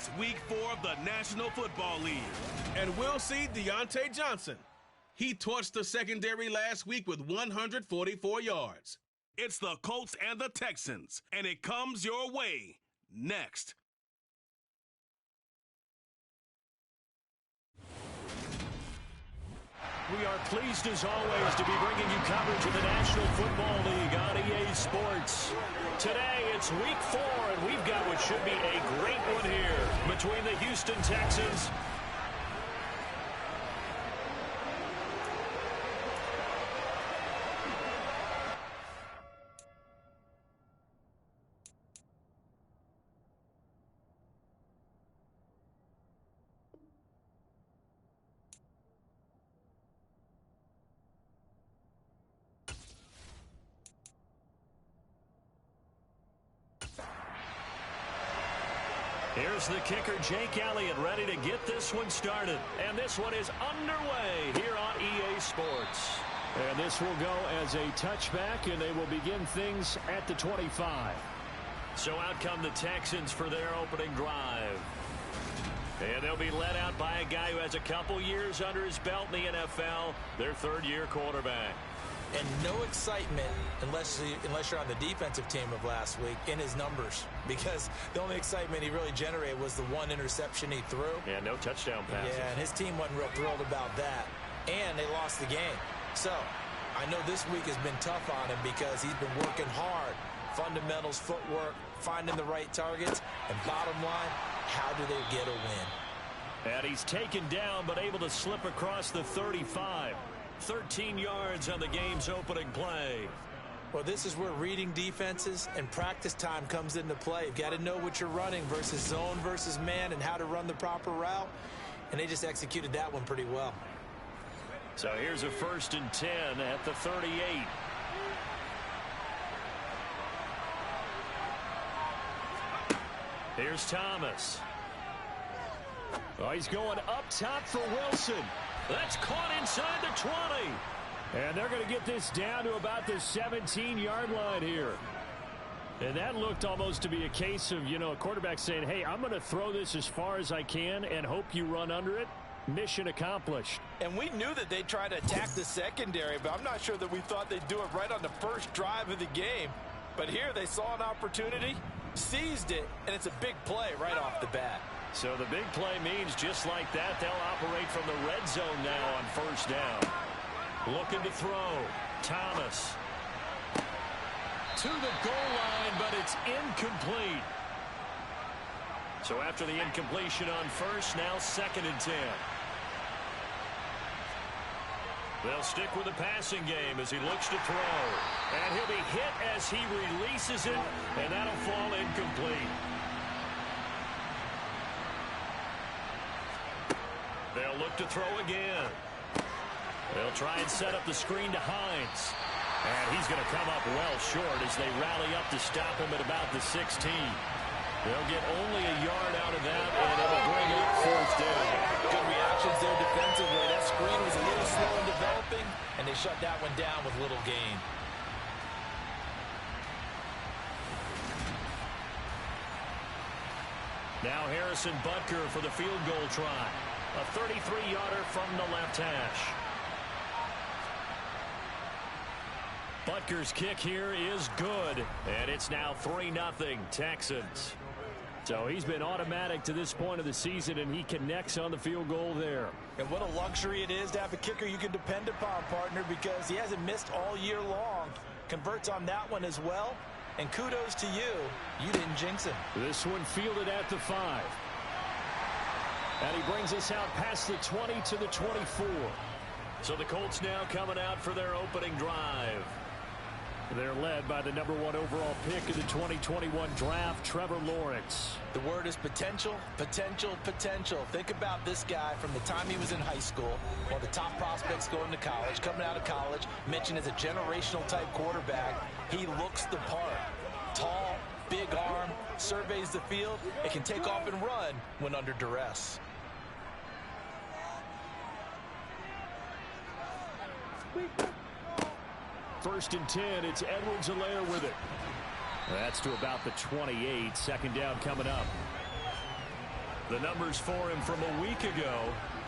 It's Week 4 of the National Football League. And we'll see Deontay Johnson. He torched the secondary last week with 144 yards. It's the Colts and the Texans, and it comes your way next. We are pleased, as always, to be bringing you coverage of the National Football League on EA Sports. Today, it's Week 4, and we've got what should be a great one here between the Houston Texans . Here's the kicker, Jake Elliott, ready to get this one started. And this one is underway here on EA Sports. And this will go as a touchback, and they will begin things at the 25. So out come the Texans for their opening drive. And they'll be led out by a guy who has a couple years under his belt in the NFL, their third-year quarterback. And no excitement unless you're on the defensive team of last week in his numbers, because the only excitement he really generated was the one interception he threw. Yeah, no touchdown passes. Yeah, and his team wasn't real thrilled about that. And they lost the game. So I know this week has been tough on him because he's been working hard. Fundamentals, footwork, finding the right targets, and bottom line, how do they get a win? And he's taken down but able to slip across the 35. 13 yards on the game's opening play. Well, this is where reading defenses and practice time comes into play. You've got to know what you're running versus zone versus man and how to run the proper route. And they just executed that one pretty well. So here's a 1st and 10 at the 38. Here's Thomas. Oh, he's going up top for Wilson. That's caught inside the 20. And they're going to get this down to about the 17-yard line here. And that looked almost to be a case of, a quarterback saying, hey, I'm going to throw this as far as I can and hope you run under it. Mission accomplished. And we knew that they'd try to attack the secondary, but I'm not sure that we thought they'd do it right on the first drive of the game. But here they saw an opportunity, seized it, and it's a big play right off the bat. So the big play means just like that, they'll operate from the red zone now on 1st down. Looking to throw. Thomas. To the goal line, but it's incomplete. So after the incompletion on 1st, now 2nd and 10. They'll stick with the passing game as he looks to throw. And he'll be hit as he releases it, and that'll fall incomplete. They'll look to throw again. They'll try and set up the screen to Hines. And he's going to come up well short as they rally up to stop him at about the 16. They'll get only a yard out of that, and it'll bring up 4th down. Good reactions there defensively. That screen was a little slow in developing, and they shut that one down with little gain. Now Harrison Butker for the field goal try. A 33-yarder from the left hash. Butker's kick here is good, and it's now 3-0 Texans. So he's been automatic to this point of the season, and he connects on the field goal there. And what a luxury it is to have a kicker you can depend upon, partner, because he hasn't missed all year long. Converts on that one as well, and kudos to you. You didn't jinx him. This one fielded at the 5. And he brings us out past the 20 to the 24. So the Colts now coming out for their opening drive. They're led by the #1 overall pick in the 2021 draft, Trevor Lawrence. The word is potential, potential, potential. Think about this guy from the time he was in high school, one of the top prospects going to college, coming out of college, mentioned as a generational type quarterback. He looks the part. Tall, big arm, surveys the field, and can take off and run when under duress. First and 10, it's Edwards-Helaire with it. That's to about the 28. 2nd down coming up. The numbers for him from a week ago: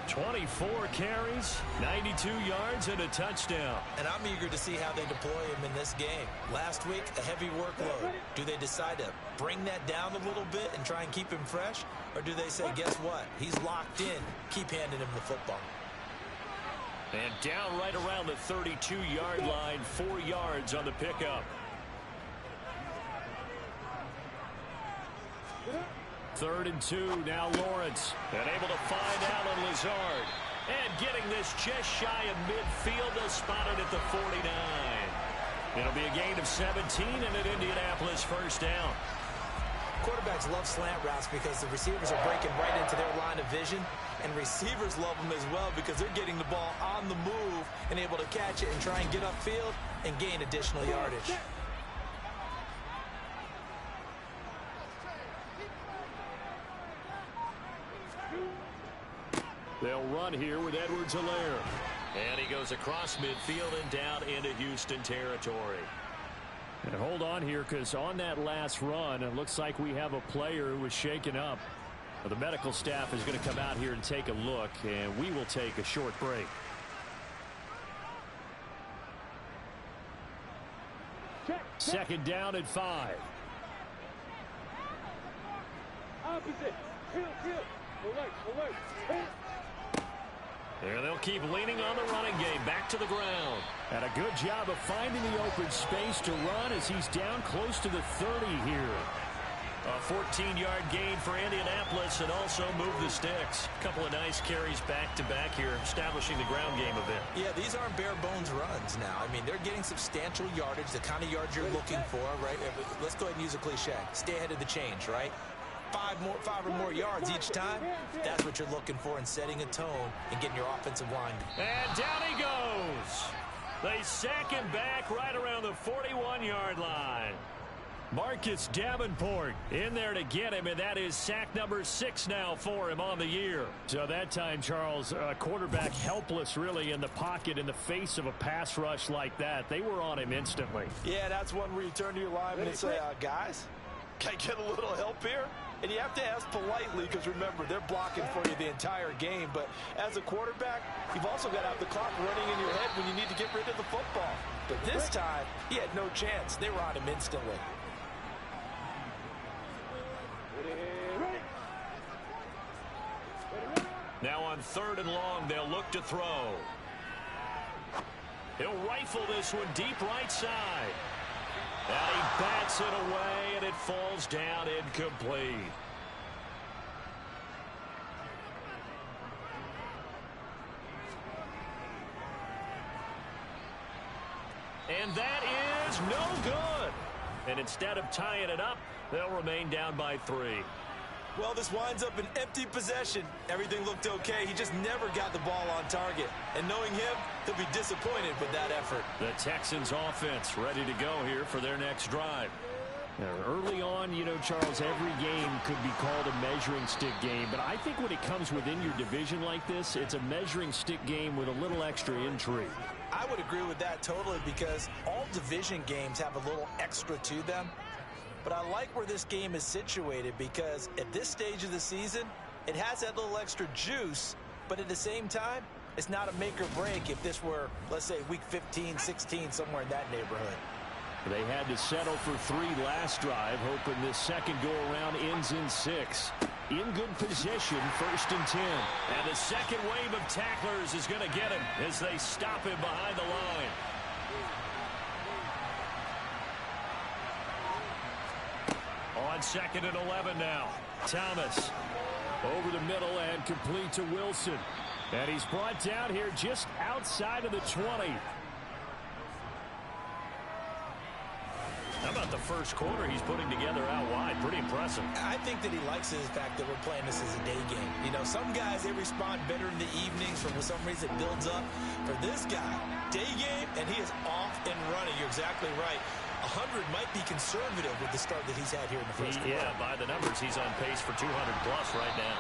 24 carries, 92 yards, and a touchdown. And I'm eager to see how they deploy him in this game. Last week, a heavy workload. Do they decide to bring that down a little bit and try and keep him fresh? Or do they say, guess what? He's locked in. Keep handing him the football. And down right around the 32-yard line, 4 yards on the pickup. 3rd and 2, now Lawrence. And able to find Alan Lazard. And getting this just shy of midfield, they'll spot it at the 49. It'll be a gain of 17 and an Indianapolis first down. Quarterbacks love slant routes because the receivers are breaking right into their line of vision. And receivers love them as well because they're getting the ball on the move and able to catch it and try and get upfield and gain additional yardage. They'll run here with Edwards-Helaire. And he goes across midfield and down into Houston territory. And hold on here, because on that last run, it looks like we have a player who was shaken up. The medical staff is going to come out here and take a look, and we will take a short break. Second down and 5. Opposite. Alert. There they'll keep leaning on the running game. Back to the ground. And a good job of finding the open space to run as he's down close to the 30 here. A 14-yard gain for Indianapolis and also move the sticks. A couple of nice carries back-to-back here, establishing the ground game a bit. Yeah, these aren't bare-bones runs now. I mean, they're getting substantial yardage, the kind of yards you're looking for, right? Let's go ahead and use a cliche. Stay ahead of the change, right? 5 or more yards each time. That's what you're looking for in setting a tone and getting your offensive line. And down he goes. They sack him back right around the 41-yard line. Marcus Davenport in there to get him, and that is sack number 6 now for him on the year. So that time, Charles, quarterback helpless really in the pocket in the face of a pass rush like that. They were on him instantly. Yeah, that's one where you turn to your lineman and say, guys, can I get a little help here? And you have to ask politely because, remember, they're blocking for you the entire game. But as a quarterback, you've also got to have the clock running in your head when you need to get rid of the football. But this time, he had no chance. They were on him instantly. Now on 3rd and long, they'll look to throw. He'll rifle this one deep right side. And he bats it away, and it falls down incomplete. And that is no good. And instead of tying it up, they'll remain down by 3. Well, this winds up an empty possession. Everything looked okay. He just never got the ball on target. And knowing him, he'll be disappointed with that effort. The Texans offense ready to go here for their next drive. Now, early on, you know, Charles, every game could be called a measuring stick game. But I think when it comes within your division like this, it's a measuring stick game with a little extra intrigue. I would agree with that totally because all division games have a little extra to them. But I like where this game is situated because at this stage of the season, it has that little extra juice, but at the same time, it's not a make or break if this were, let's say, week 15, 16, somewhere in that neighborhood. They had to settle for 3 last drive, hoping this second go-around ends in 6. In good position, 1st and 10. And the second wave of tacklers is going to get him as they stop him behind the line. On 2nd and 11 now. Thomas over the middle and complete to Wilson. And he's brought down here just outside of the 20. How about the first quarter he's putting together out wide? Pretty impressive. I think that he likes the fact that we're playing this as a day game. You know, some guys, they respond better in the evenings for some reason it builds up. For this guy, day game, and he is off and running. You're exactly right. 100 might be conservative with the start that he's had here in the first quarter. Yeah, by the numbers, he's on pace for 200-plus right now.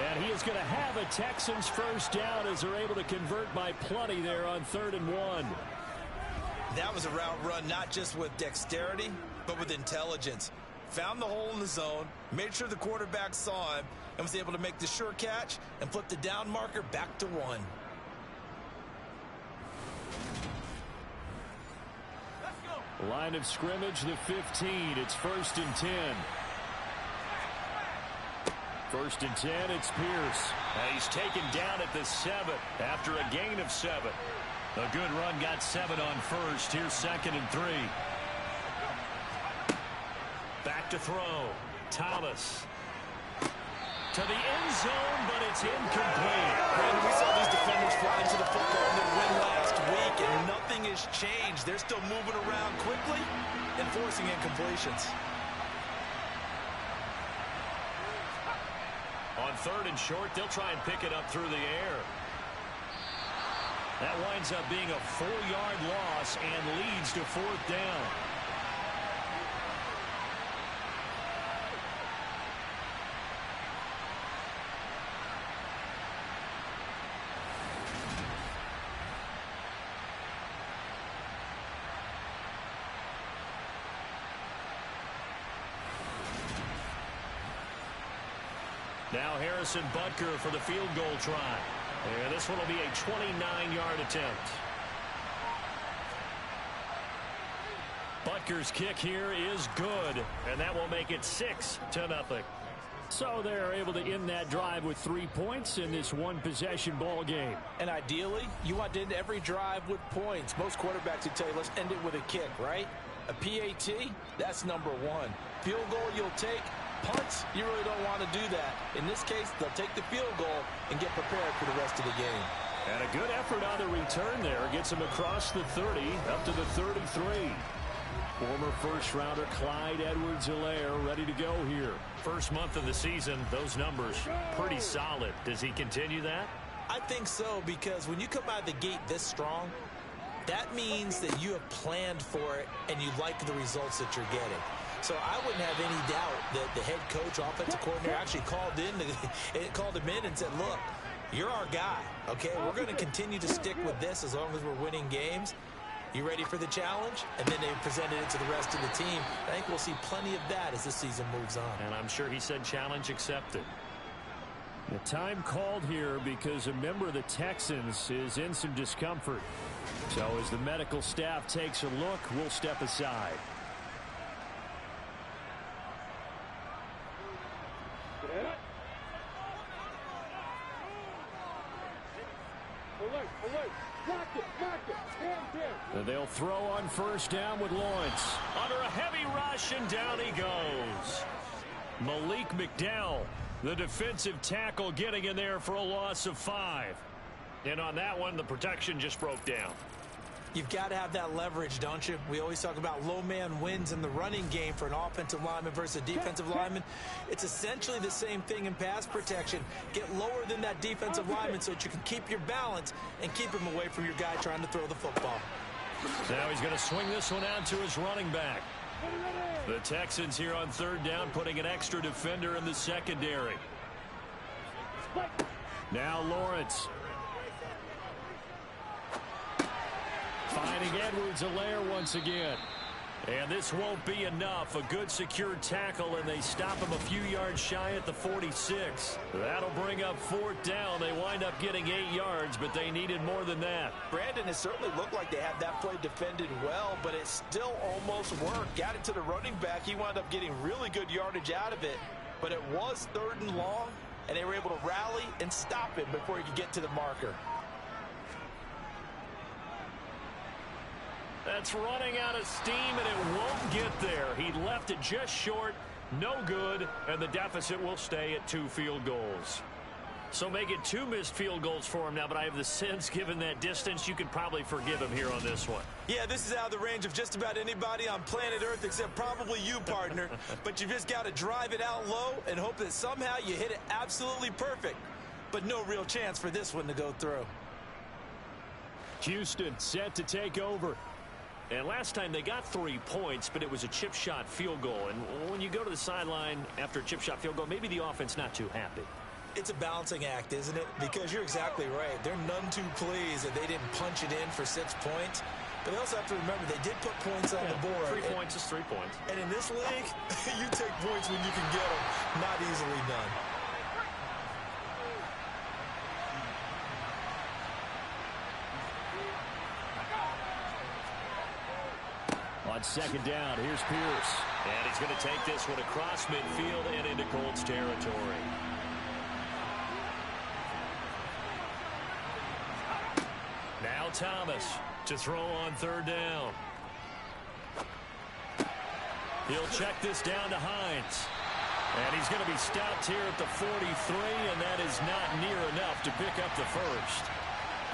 And he is going to have a Texans first down as they're able to convert by plenty there on 3rd and 1. That was a route run not just with dexterity, but with intelligence. found the hole in the zone, made sure the quarterback saw him, and was able to make the sure catch and flip the down marker back to 1. Line of scrimmage, the 15. It's 1st and 10. 1st and 10, it's Pierce. And he's taken down at the 7 after a gain of 7. A good run, got 7 on 1st. Here's 2nd and 3. Back to throw. Thomas. To the end zone, but it's incomplete. Brandon, we saw these defenders fly into the football in their win last week, and nothing has changed. They're still moving around quickly and forcing incompletions. On 3rd and short, they'll try and pick it up through the air. That winds up being a 4-yard loss and leads to 4th down. Now Harrison Butker for the field goal try. And this one will be a 29-yard attempt. Butker's kick here is good, and that will make it 6-0. So they're able to end that drive with 3 points in this one-possession ball game. And ideally, you want to end every drive with points. Most quarterbacks would tell you, let's end it with a kick, right? A PAT, that's number 1. Field goal you'll take. Punts, you really don't want to do that. In this case, they'll take the field goal and get prepared for the rest of the game. And a good effort on the return there. Gets him across the 30, up to the 33. Former first-rounder Clyde Edwards-Helaire ready to go here. First month of the season, those numbers pretty solid. Does he continue that? I think so, because when you come out of the gate this strong, that means that you have planned for it and you like the results that you're getting. So I wouldn't have any doubt that the head coach, offensive coordinator, actually called him in and said, look, you're our guy, okay? We're going to continue to stick with this as long as we're winning games. You ready for the challenge? And then they presented it to the rest of the team. I think we'll see plenty of that as the season moves on. And I'm sure he said challenge accepted. The time called here because a member of the Texans is in some discomfort. So as the medical staff takes a look, we'll step aside. And they'll throw on first down with Lawrence. Under a heavy rush, and down he goes. Malik McDowell, the defensive tackle, getting in there for a loss of 5. And on that one, the protection just broke down. You've got to have that leverage, don't you? We always talk about low man wins in the running game for an offensive lineman versus a defensive lineman. It's essentially the same thing in pass protection. Get lower than that defensive lineman so that you can keep your balance and keep him away from your guy trying to throw the football. Now he's going to swing this one out to his running back. The Texans here on 3rd down, putting an extra defender in the secondary. Now Lawrence. Finding Edwards-Helaire once again. And this won't be enough. A good secured tackle, and they stop him a few yards shy at the 46. That'll bring up 4th down. They wind up getting 8 yards, but they needed more than that. Brandon, it certainly looked like they had that play defended well, but it still almost worked. Got it to the running back. He wound up getting really good yardage out of it, but it was 3rd and long, and they were able to rally and stop him before he could get to the marker. That's running out of steam, and it won't get there. He left it just short, no good, and the deficit will stay at 2 field goals. So make it 2 missed field goals for him now, but I have the sense, given that distance, you could probably forgive him here on this one. Yeah, this is out of the range of just about anybody on planet Earth except probably you, partner. But you just got to drive it out low and hope that somehow you hit it absolutely perfect. But no real chance for this one to go through. Houston set to take over. And last time they got 3 points, but it was a chip shot field goal. And when you go to the sideline after a chip shot field goal, maybe the offense not too happy. It's a balancing act, isn't it? Because you're exactly right. They're none too pleased that they didn't punch it in for 6 points. But they also have to remember they did put points on the board. 3 points is 3 points. And in this league, you take points when you can get them. Not easily done. On second down, here's Pierce. And he's going to take this one across midfield and into Colts territory. Now Thomas to throw on third down. He'll check this down to Hines. And he's going to be stopped here at the 43, and that is not near enough to pick up the first.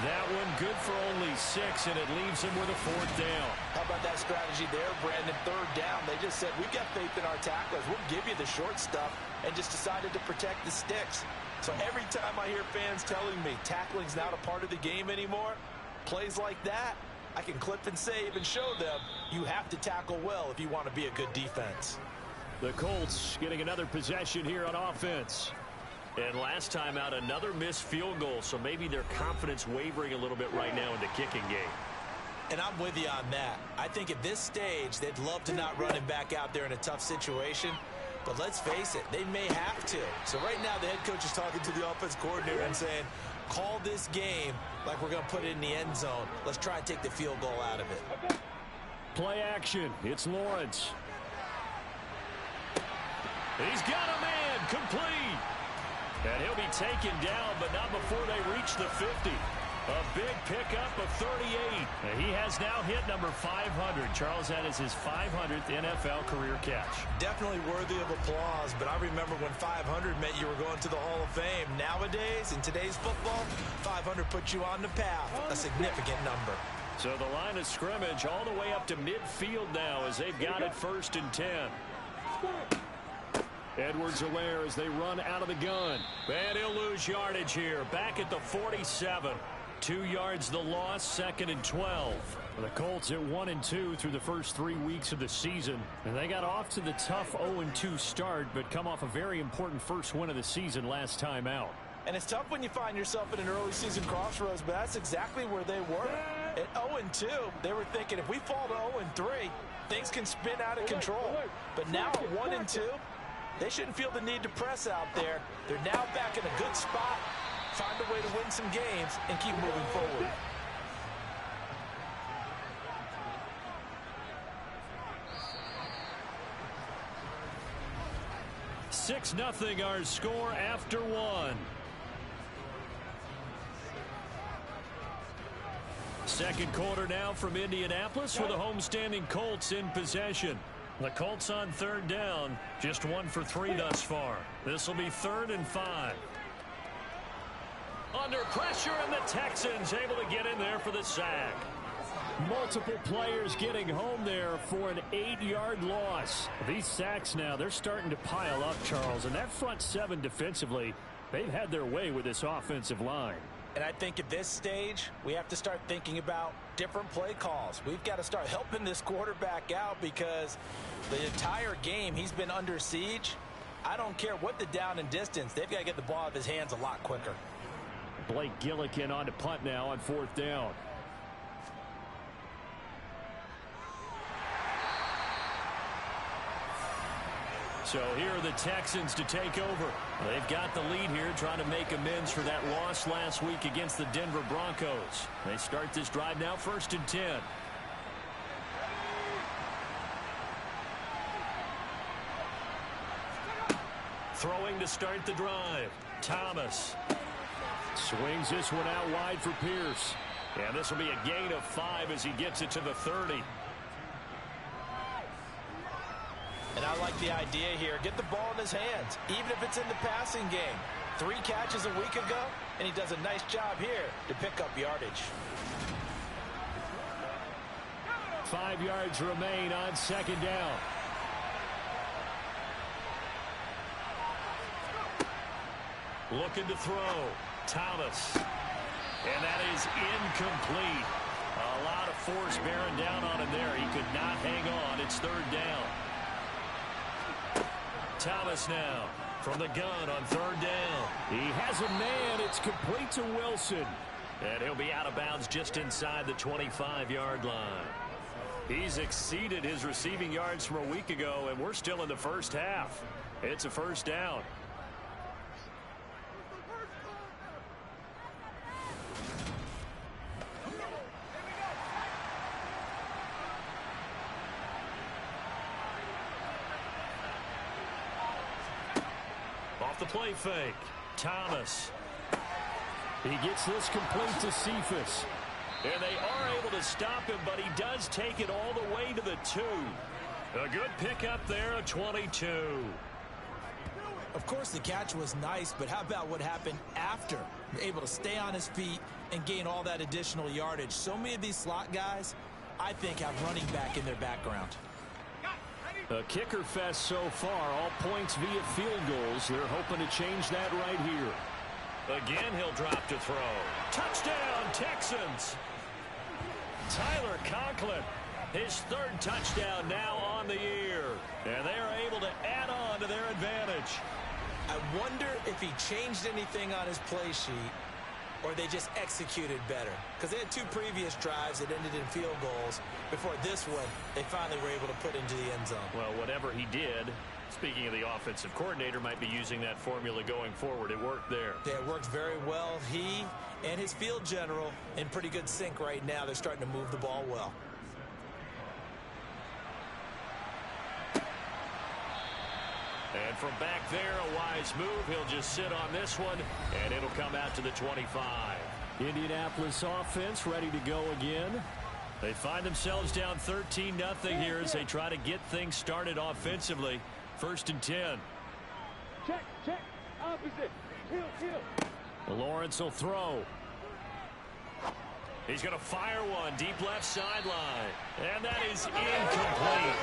That one good for only 6, and it leaves him with a fourth down. How about that strategy there, Brandon? Third down, they just said, we've got faith in our tacklers. We'll give you the short stuff, and just decided to protect the sticks. So every time I hear fans telling me tackling's not a part of the game anymore, plays like that, I can clip and save and show them you have to tackle well if you want to be a good defense. The Colts getting another possession here on offense. And last time out, another missed field goal, so maybe their confidence wavering a little bit right now in the kicking game. And I'm with you on that. I think at this stage, they'd love to not run him back out there in a tough situation. But let's face it, they may have to. So right now, the head coach is talking to the offense coordinator and saying, call this game like we're going to put it in the end zone. Let's try and take the field goal out of it. Play action. It's Lawrence. He's got a man complete. And he'll be taken down, but not before they reach the 50. A big pickup of 38. And he has now hit number 500. Charles, that is his 500th NFL career catch. Definitely worthy of applause, but I remember when 500 meant you were going to the Hall of Fame. Nowadays, in today's football, 500 puts you on the path, a significant number. So the line of scrimmage all the way up to midfield now as they've got it 1st and 10. Edwards-Helaire as they run out of the gun. And he'll lose yardage here. Back at the 47. 2 yards the loss, 2nd and 12. The Colts at 1-2 through the first 3 weeks of the season. And they got off to the tough 0-2 start, but come off a very important first win of the season last time out. And it's tough when you find yourself in an early season crossroads, but that's exactly where they were. At 0-2, they were thinking if we fall to 0-3, things can spin out of control. But now at 1-2, they shouldn't feel the need to press out there. They're now back in a good spot, find a way to win some games, and keep moving forward. Six 0 our score after 1. Second quarter now from Indianapolis with the homestanding Colts in possession. The Colts on third down, just 1 for 3 thus far. This will be 3rd and 5. Under pressure, and the Texans able to get in there for the sack. Multiple players getting home there for an 8-yard loss. These sacks now, they're starting to pile up, Charles, and that front 7 defensively, they've had their way with this offensive line. And I think at this stage, we have to start thinking about different play calls. We've got to start helping this quarterback out because the entire game he's been under siege. I don't care what the down and distance. They've got to get the ball out of his hands a lot quicker. Blake Gillikin on to punt now on 4th down. So here are the Texans to take over. They've got the lead here, trying to make amends for that loss last week against the Denver Broncos. They start this drive now 1st and 10. Throwing to start the drive. Thomas swings this one out wide for Pierce. And this will be a gain of 5 as he gets it to the 30. And I like the idea here. Get the ball in his hands, even if it's in the passing game. 3 catches a week ago, and he does a nice job here to pick up yardage. 5 yards remain on 2nd down. Looking to throw. Thomas. And that is incomplete. A lot of force bearing down on him there. He could not hang on. It's 3rd down. Thomas now from the gun on 3rd down. He has a man. It's complete to Wilson. And he'll be out of bounds just inside the 25-yard line. He's exceeded his receiving yards from a week ago, and we're still in the first half. It's a first down. Off the play fake. Thomas. He gets this complete to Cephas. And they are able to stop him, but he does take it all the way to the 2. A good pickup there, a 22. Of course, the catch was nice, but how about what happened after? Able to stay on his feet and gain all that additional yardage. So many of these slot guys, I think, have running back in their background. A kicker fest so far, all points via field goals. They're hoping to change that right here. Again, he'll drop to throw. Touchdown, Texans! Tyler Conklin, his 3rd touchdown now on the year. And they are able to add on to their advantage. I wonder if he changed anything on his play sheet or they just executed better. Because they had 2 previous drives that ended in field goals. Before this one, they finally were able to put into the end zone. Well, whatever he did, speaking of the offensive coordinator, might be using that formula going forward. It worked there. Yeah, it worked very well. He and his field general in pretty good sync right now. They're starting to move the ball well. And from back there, a wise move. He'll just sit on this one, and it'll come out to the 25. Indianapolis offense ready to go again. They find themselves down 13-0 here as they try to get things started offensively. 1st and 10. Check, check, opposite, kill. Lawrence will throw. He's going to fire one deep left sideline. And that is incomplete.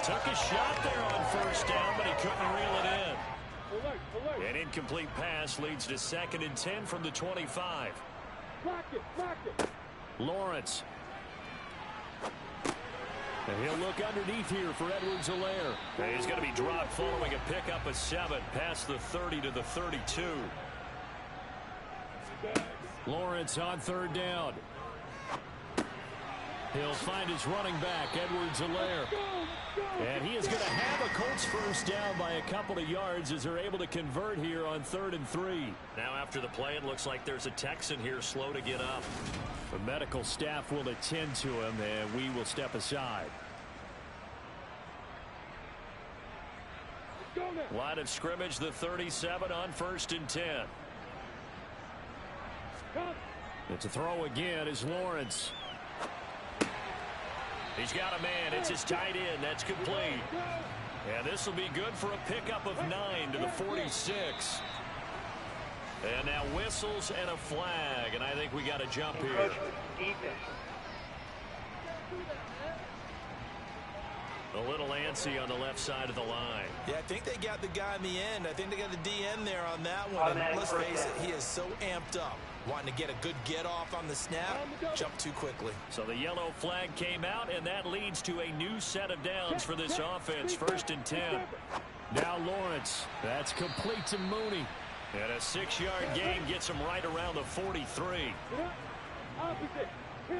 Took a shot there on 1st down, but he couldn't reel it in. Alert. An incomplete pass leads to 2nd and 10 from the 25. Block it. Lawrence. And he'll look underneath here for Edwards-Helaire. And he's going to be dropped following a pickup of 7 past the 30 to the 32. Lawrence on 3rd down. He'll find his running back, Edwards-Helaire. And he is going to have a Colts 1st down by a couple of yards as they're able to convert here on 3rd and 3. Now after the play, it looks like there's a Texan here slow to get up. The medical staff will attend to him, and we will step aside. Line of scrimmage, the 37 on 1st and 10. It's a throw again as Lawrence. He's got a man. It's his tight end. That's complete. And this will be good for a pickup of 9 to the 46. And now whistles and a flag. And I think we got a jump here. A little antsy on the left side of the line. Yeah, I think they got the guy in the end. I think they got the DN there on that one. And let's face it, he is so amped up. Wanting to get a good get off on the snap, jump too quickly. So the yellow flag came out, and that leads to a new set of downs for this offense. 1st and 10. Now Lawrence. That's complete to Mooney. And a 6-yard gain gets him right around the 43. Opposite, kill.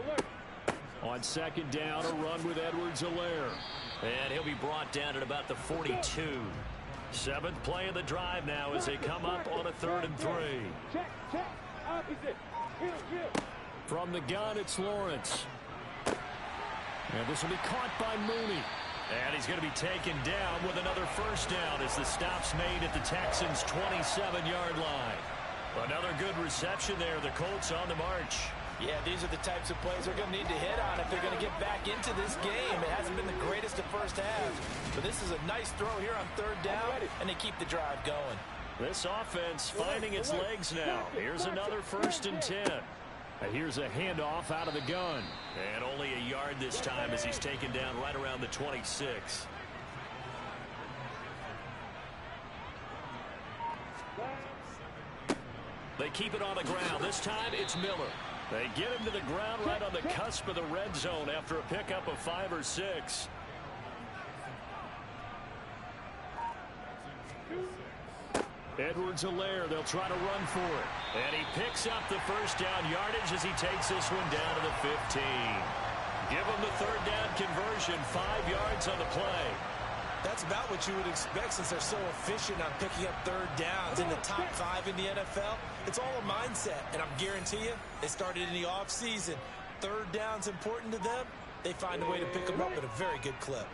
Alert. On 2nd down, a run with Edwards-Helaire. And he'll be brought down at about the 42. 7th play of the drive now as they come up on a 3rd and 3. Check, opposite, kill. From the gun, it's Lawrence. And this will be caught by Mooney. And he's going to be taken down with another 1st down as the stop's made at the Texans' 27-yard line. Another good reception there. The Colts on the march. Yeah, these are the types of plays they're going to need to hit on if they're going to get back into this game. It hasn't been the greatest of first halves, but this is a nice throw here on 3rd down, and they keep the drive going. This offense finding its legs now. Here's another 1st and 10. And here's a handoff out of the gun. And only a yard this time as he's taken down right around the 26. They keep it on the ground. This time it's Miller. They get him to the ground right on the cusp of the red zone after a pickup of 5 or 6. Edwards-Helaire, they'll try to run for it. And he picks up the first down yardage as he takes this one down to the 15. Give him the third down conversion, 5 yards on the play. That's about what you would expect since they're so efficient on picking up third downs. In the top 5 in the NFL, it's all a mindset. And I guarantee you, they started in the offseason. Third down's important to them. They find a way to pick them up at a very good clip.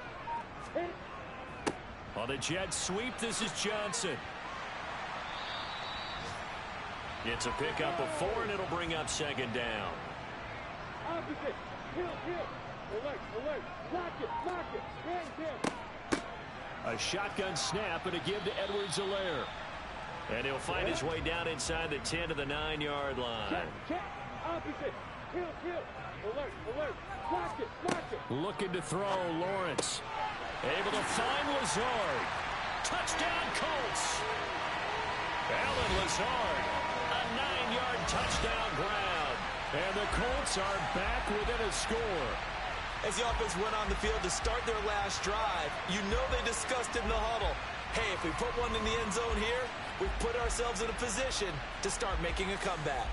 On the jet sweep, this is Johnson. It's a pickup of 4, and it'll bring up second down. Opposite. Heel. Alert. Lock it. Hands. A shotgun snap and a give to Edwards-Helaire. And he'll find his way down inside the 10 to the 9-yard line. Check. Opposite. Heel. Alert. Lock it. Looking to throw, Lawrence. Able to find Lazard. Touchdown, Colts. Alan Lazard. A 9-yard touchdown grab. And the Colts are back within a score. As the offense went on the field to start their last drive, you know they discussed in the huddle, hey, if we put one in the end zone here, we've put ourselves in a position to start making a comeback.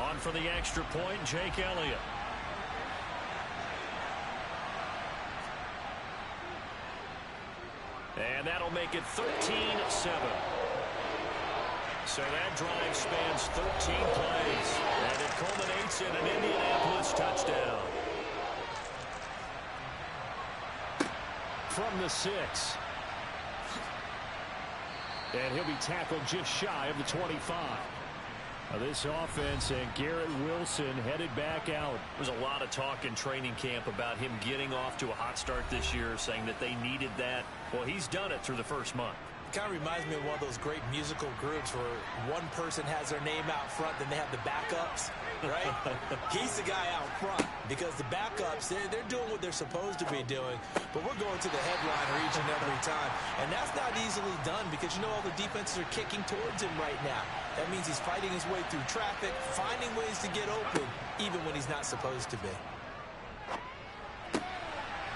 On for the extra point, Jake Elliott. And that'll make it 13-7. So that drive spans 13 plays, and it culminates in an Indianapolis touchdown. From the 6. And he'll be tackled just shy of the 25. This offense and Garrett Wilson headed back out. There's a lot of talk in training camp about him getting off to a hot start this year, saying that they needed that. Well, he's done it through the first month. Kind of reminds me of one of those great musical groups where one person has their name out front, then they have the backups, right? He's the guy out front because the backups, they're doing what they're supposed to be doing, but we're going to the headliner each and every time. And that's not easily done because, you know, all the defenses are kicking towards him right now. That means he's fighting his way through traffic, finding ways to get open, even when he's not supposed to be.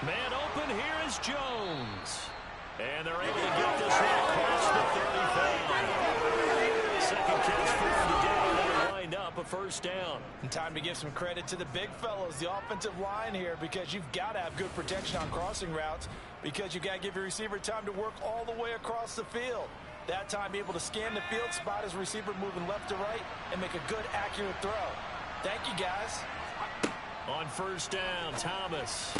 Man open, here is Jones. And they're able to get this one across the 35. Second catch for him today, and they wind up a first down. And time to give some credit to the big fellows, the offensive line here, because you've got to have good protection on crossing routes because you've got to give your receiver time to work all the way across the field. That time, be able to scan the field, spot his receiver moving left to right, and make a good, accurate throw. Thank you, guys. On first down, Thomas.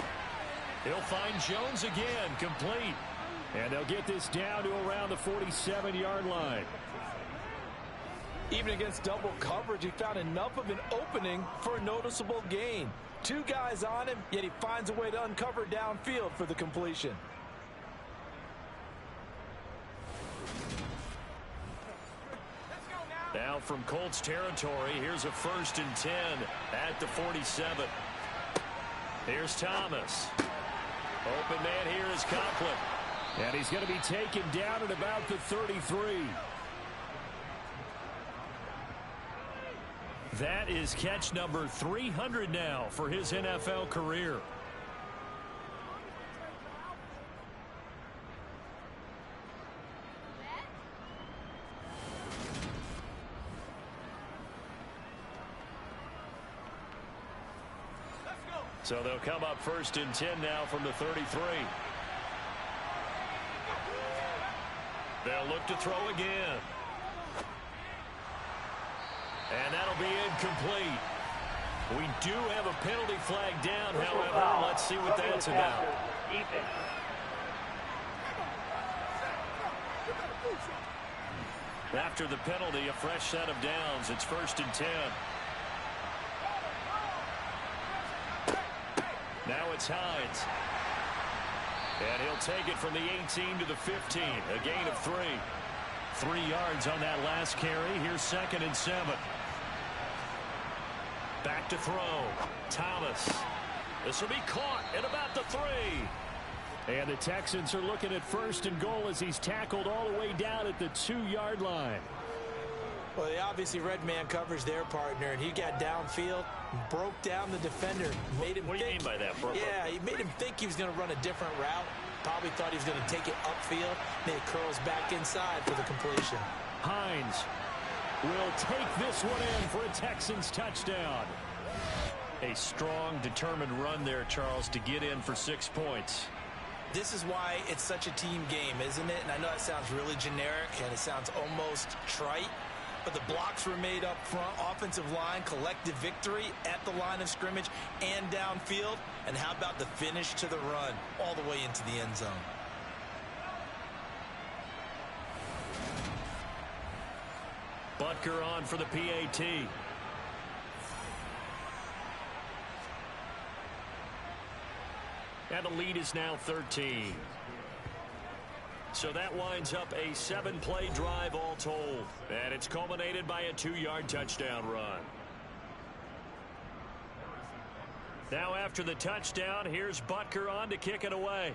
He'll find Jones again, complete. And they'll get this down to around the 47-yard line. Even against double coverage, he found enough of an opening for a noticeable gain. 2 guys on him, yet he finds a way to uncover downfield for the completion. Now from Colts territory, here's a 1st and 10 at the 47. Here's Thomas. Open man here is Conklin. And he's going to be taken down at about the 33. That is catch number 300 now for his NFL career. So they'll come up 1st and 10 now from the 33. They'll look to throw again. And that'll be incomplete. We do have a penalty flag down, however. Let's see what that's about. After the penalty, a fresh set of downs. It's 1st and 10. Now it's Hines. And he'll take it from the 18 to the 15. A gain of 3. 3 yards on that last carry. Here's 2nd and 7. Back to throw. Thomas. This will be caught at about the 3. And the Texans are looking at 1st and goal as he's tackled all the way down at the 2-yard line. Well, they obviously red man covers their partner, and he got downfield, broke down the defender, made him What do you mean by that, bro? Yeah, he made him think he was going to run a different route. Probably thought he was going to take it upfield. Then it curls back inside for the completion. Hines will take this one in for a Texans touchdown. A strong, determined run there, Charles, to get in for 6 points. This is why it's such a team game, isn't it? And I know it sounds really generic and it sounds almost trite, but the blocks were made up front, offensive line, collective victory at the line of scrimmage and downfield. And how about the finish to the run all the way into the end zone? Butker on for the PAT. And the lead is now 13. So that winds up a 7-play drive all told. And it's culminated by a 2-yard touchdown run. Now after the touchdown, here's Butker on to kick it away.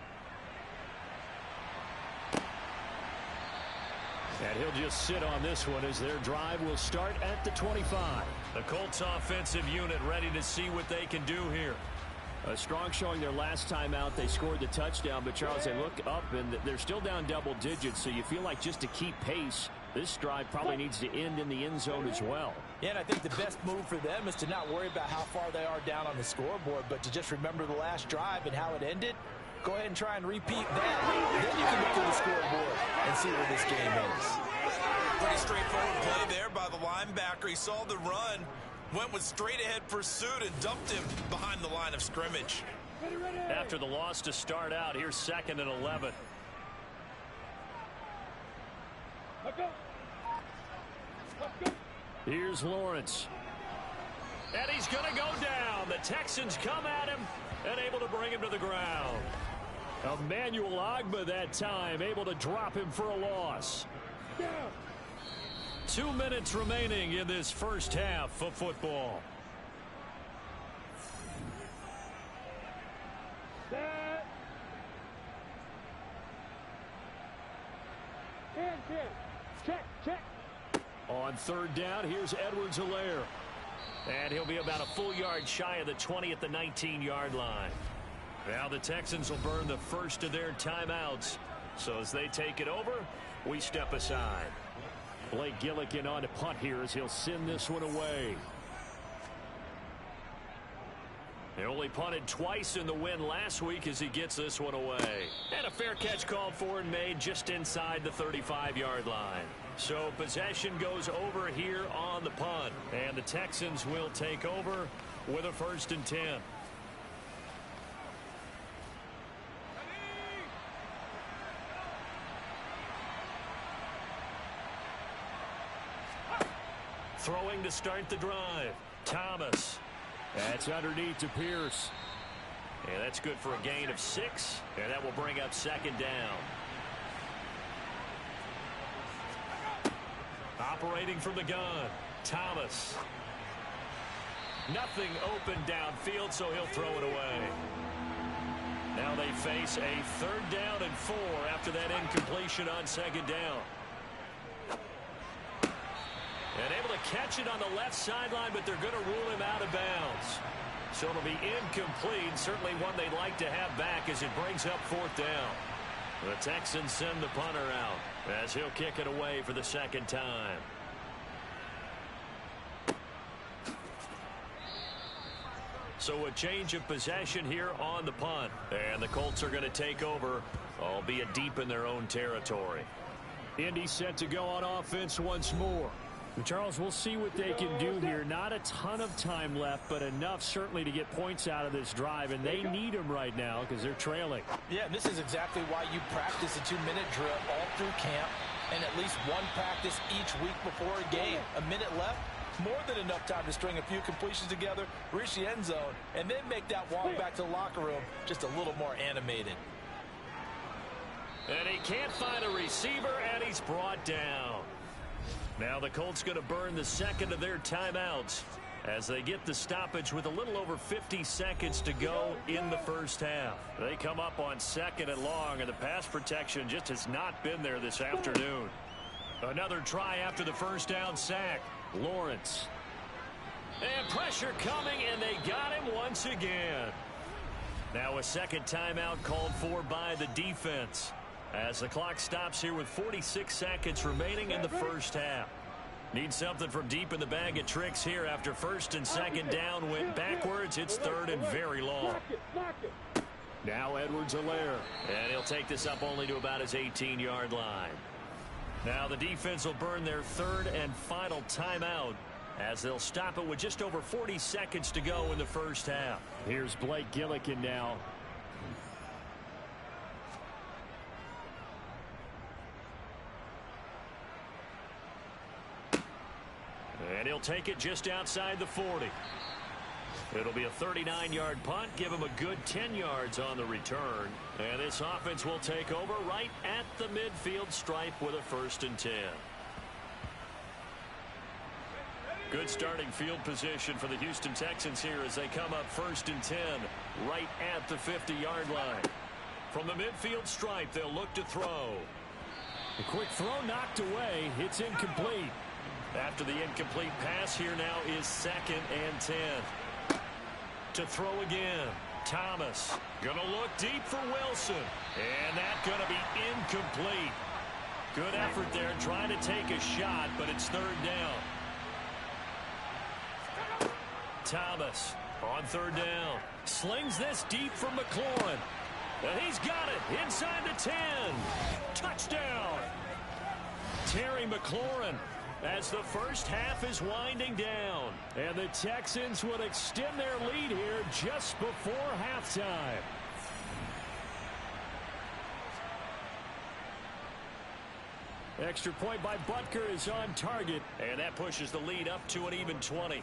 And he'll just sit on this one as their drive will start at the 25. The Colts offensive unit ready to see what they can do here. A strong showing their last time out. They scored the touchdown, but Charles, they look up and they're still down double digits, so you feel like just to keep pace, this drive probably needs to end in the end zone as well. Yeah, and I think the best move for them is to not worry about how far they are down on the scoreboard, but to just remember the last drive and how it ended. Go ahead and try and repeat that. Then you can look at the scoreboard and see where this game is. Pretty straightforward play there by the linebacker. He saw the run, went with straight-ahead pursuit, and dumped him behind the line of scrimmage. After the loss to start out, here's 2nd and 11. Let's go. Let's go. Here's Lawrence. And he's going to go down. The Texans come at him and able to bring him to the ground. Emmanuel Ogbah that time able to drop him for a loss. Down. 2 minutes remaining in this first half of football. Set. 10. Check. On 3rd down, here's Edwards-Helaire. And he'll be about a full yard shy of the 20 at the 19-yard line. Now the Texans will burn the first of their timeouts. So as they take it over, we step aside. Blake Gillikin on to punt here as he'll send this one away. He only punted twice in the win last week as he gets this one away. And a fair catch called for and made just inside the 35-yard line. So possession goes over here on the punt. And the Texans will take over with a 1st and 10. Throwing to start the drive. Thomas. That's underneath to Pierce. And that's good for a gain of 6. And that will bring up 2nd down. Operating from the gun. Thomas. Nothing open downfield, so he'll throw it away. Now they face a 3rd down and 4 after that incompletion on 2nd down. And able to catch it on the left sideline, but they're going to rule him out of bounds. So it'll be incomplete. Certainly one they'd like to have back as it brings up 4th down. The Texans send the punter out as he'll kick it away for the 2nd time. So a change of possession here on the punt. And the Colts are going to take over, albeit deep in their own territory. Indy set to go on offense once more. Charles, we'll see what they can do here. Not a ton of time left, but enough certainly to get points out of this drive, and they need them right now because they're trailing. Yeah, this is exactly why you practice a 2-minute drill all through camp and at least one practice each week before a game. A minute left, more than enough time to string a few completions together, reach the end zone, and then make that walk back to the locker room just a little more animated. And he can't find a receiver, and he's brought down. Now the Colts going to burn the 2nd of their timeouts as they get the stoppage with a little over 50 seconds to go in the first half. They come up on 2nd and long, and the pass protection just has not been there this afternoon. Another try after the 1st down sack. Lawrence. And pressure coming, and they got him once again. Now a second timeout called for by the defense as the clock stops here with 46 seconds remaining in the first half. Need something from deep in the bag of tricks here after first and second down went backwards. It's third and very long. Now Edwards-Helaire, and he'll take this up only to about his 18-yard line. Now the defense will burn their third and final timeout as they'll stop it with just over 40 seconds to go in the first half. Here's Blake Gillikin now. And he'll take it just outside the 40. It'll be a 39-yard punt, give him a good 10 yards on the return. And this offense will take over right at the midfield stripe with a 1st and 10. Good starting field position for the Houston Texans here as they come up 1st and 10 right at the 50-yard line. From the midfield stripe, they'll look to throw. A quick throw knocked away. It's incomplete. After the incomplete pass, here now is 2nd and 10. To throw again. Thomas going to look deep for Wilson. And that's going to be incomplete. Good effort there trying to take a shot, but it's 3rd down. Thomas on 3rd down. Slings this deep for McLaurin. And he's got it inside the 10. Touchdown. Terry McLaurin as the first half is winding down. And the Texans would extend their lead here just before halftime. Extra point by Butker is on target. And that pushes the lead up to an even 20.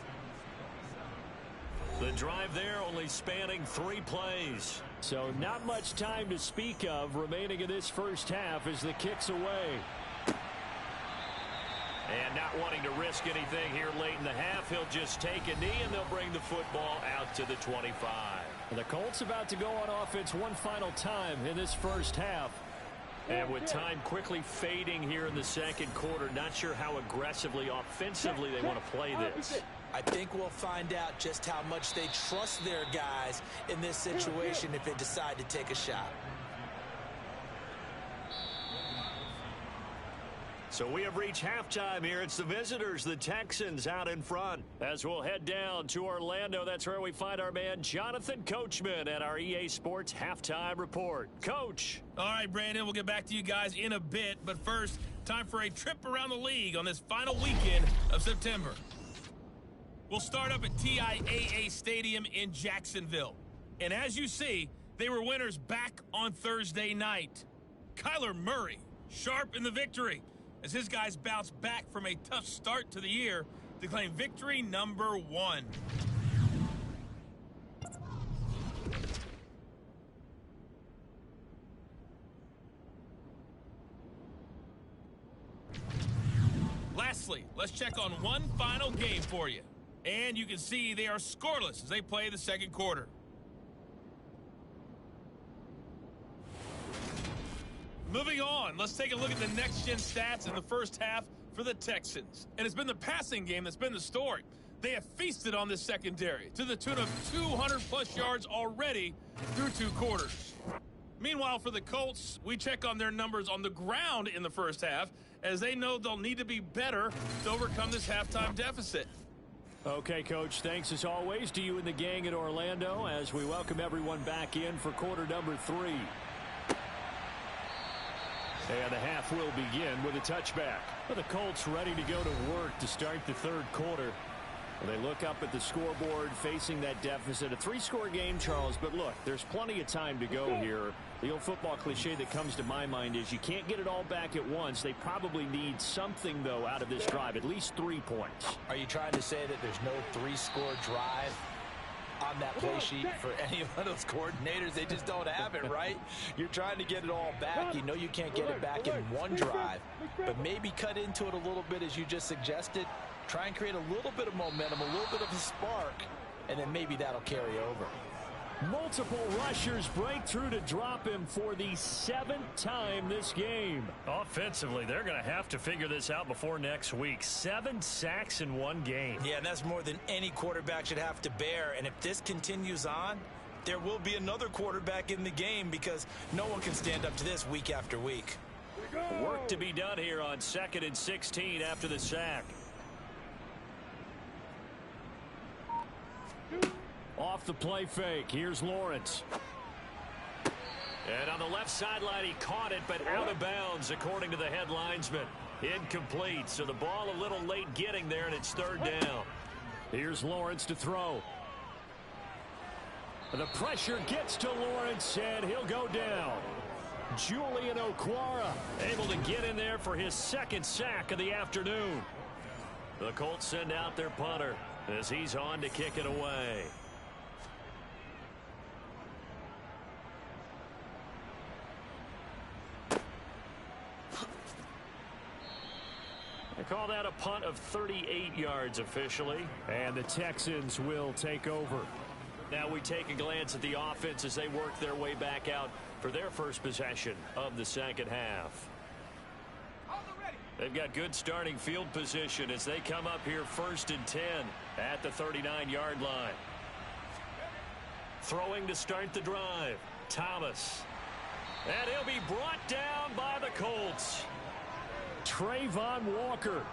The drive there only spanning 3 plays. So not much time to speak of remaining in this first half as the kick's away. And not wanting to risk anything here late in the half, he'll just take a knee and they'll bring the football out to the 25. And the Colts about to go on offense one final time in this first half. And with time quickly fading here in the second quarter, not sure how aggressively, offensively they want to play this. I think we'll find out just how much they trust their guys in this situation if they decide to take a shot. So we have reached halftime here. It's the visitors, the Texans, out in front. As we'll head down to Orlando, that's where we find our man Jonathan Coachman at our EA Sports Halftime Report. Coach. All right, Brandon, we'll get back to you guys in a bit. But first, time for a trip around the league on this final weekend of September. We'll start up at TIAA Stadium in Jacksonville. And as you see, they were winners back on Thursday night. Kyler Murray, sharp in the victory, as his guys bounce back from a tough start to the year to claim victory number 1. Lastly, let's check on one final game for you. And you can see they are scoreless as they play the second quarter. Moving on, let's take a look at the next-gen stats in the first half for the Texans. And it's been the passing game that's been the story. They have feasted on this secondary to the tune of 200-plus yards already through 2 quarters. Meanwhile, for the Colts, we check on their numbers on the ground in the first half as they know they'll need to be better to overcome this halftime deficit. Okay, Coach, thanks as always to you and the gang at Orlando as we welcome everyone back in for quarter number 3. And the half will begin with a touchback. Well, the Colts ready to go to work to start the third quarter. Well, they look up at the scoreboard facing that deficit. A 3-score game, Charles, but look, there's plenty of time to go here. The old football cliche that comes to my mind is you can't get it all back at once. They probably need something, though, out of this drive, at least 3 points. Are you trying to say that there's no 3-score drive on that play sheet for any of those coordinators? They just don't have it, right? You're trying to get it all back. You know you can't get it back in one drive, but maybe cut into it a little bit as you just suggested. Try and create a little bit of momentum, a little bit of a spark, and then maybe that'll carry over. Multiple rushers break through to drop him for the 7th time this game. Offensively, they're going to have to figure this out before next week. 7 sacks in one game. Yeah, and that's more than any quarterback should have to bear. And if this continues on, there will be another quarterback in the game because no one can stand up to this week after week. Work to be done here on 2nd and 16 after the sack. Off the play fake. Here's Lawrence. And on the left sideline, he caught it, but out of bounds, according to the head linesman. Incomplete, so the ball a little late getting there, and it's 3rd down. Here's Lawrence to throw. The pressure gets to Lawrence, and he'll go down. Julian Okwara able to get in there for his 2nd sack of the afternoon. The Colts send out their punter as he's on to kick it away. They call that a punt of 38 yards officially. And the Texans will take over. Now we take a glance at the offense as they work their way back out for their first possession of the 2nd half. They've got good starting field position as they come up here 1st and 10 at the 39-yard line. Throwing to start the drive. Thomas. And he'll be brought down by the Colts. Trayvon Walker.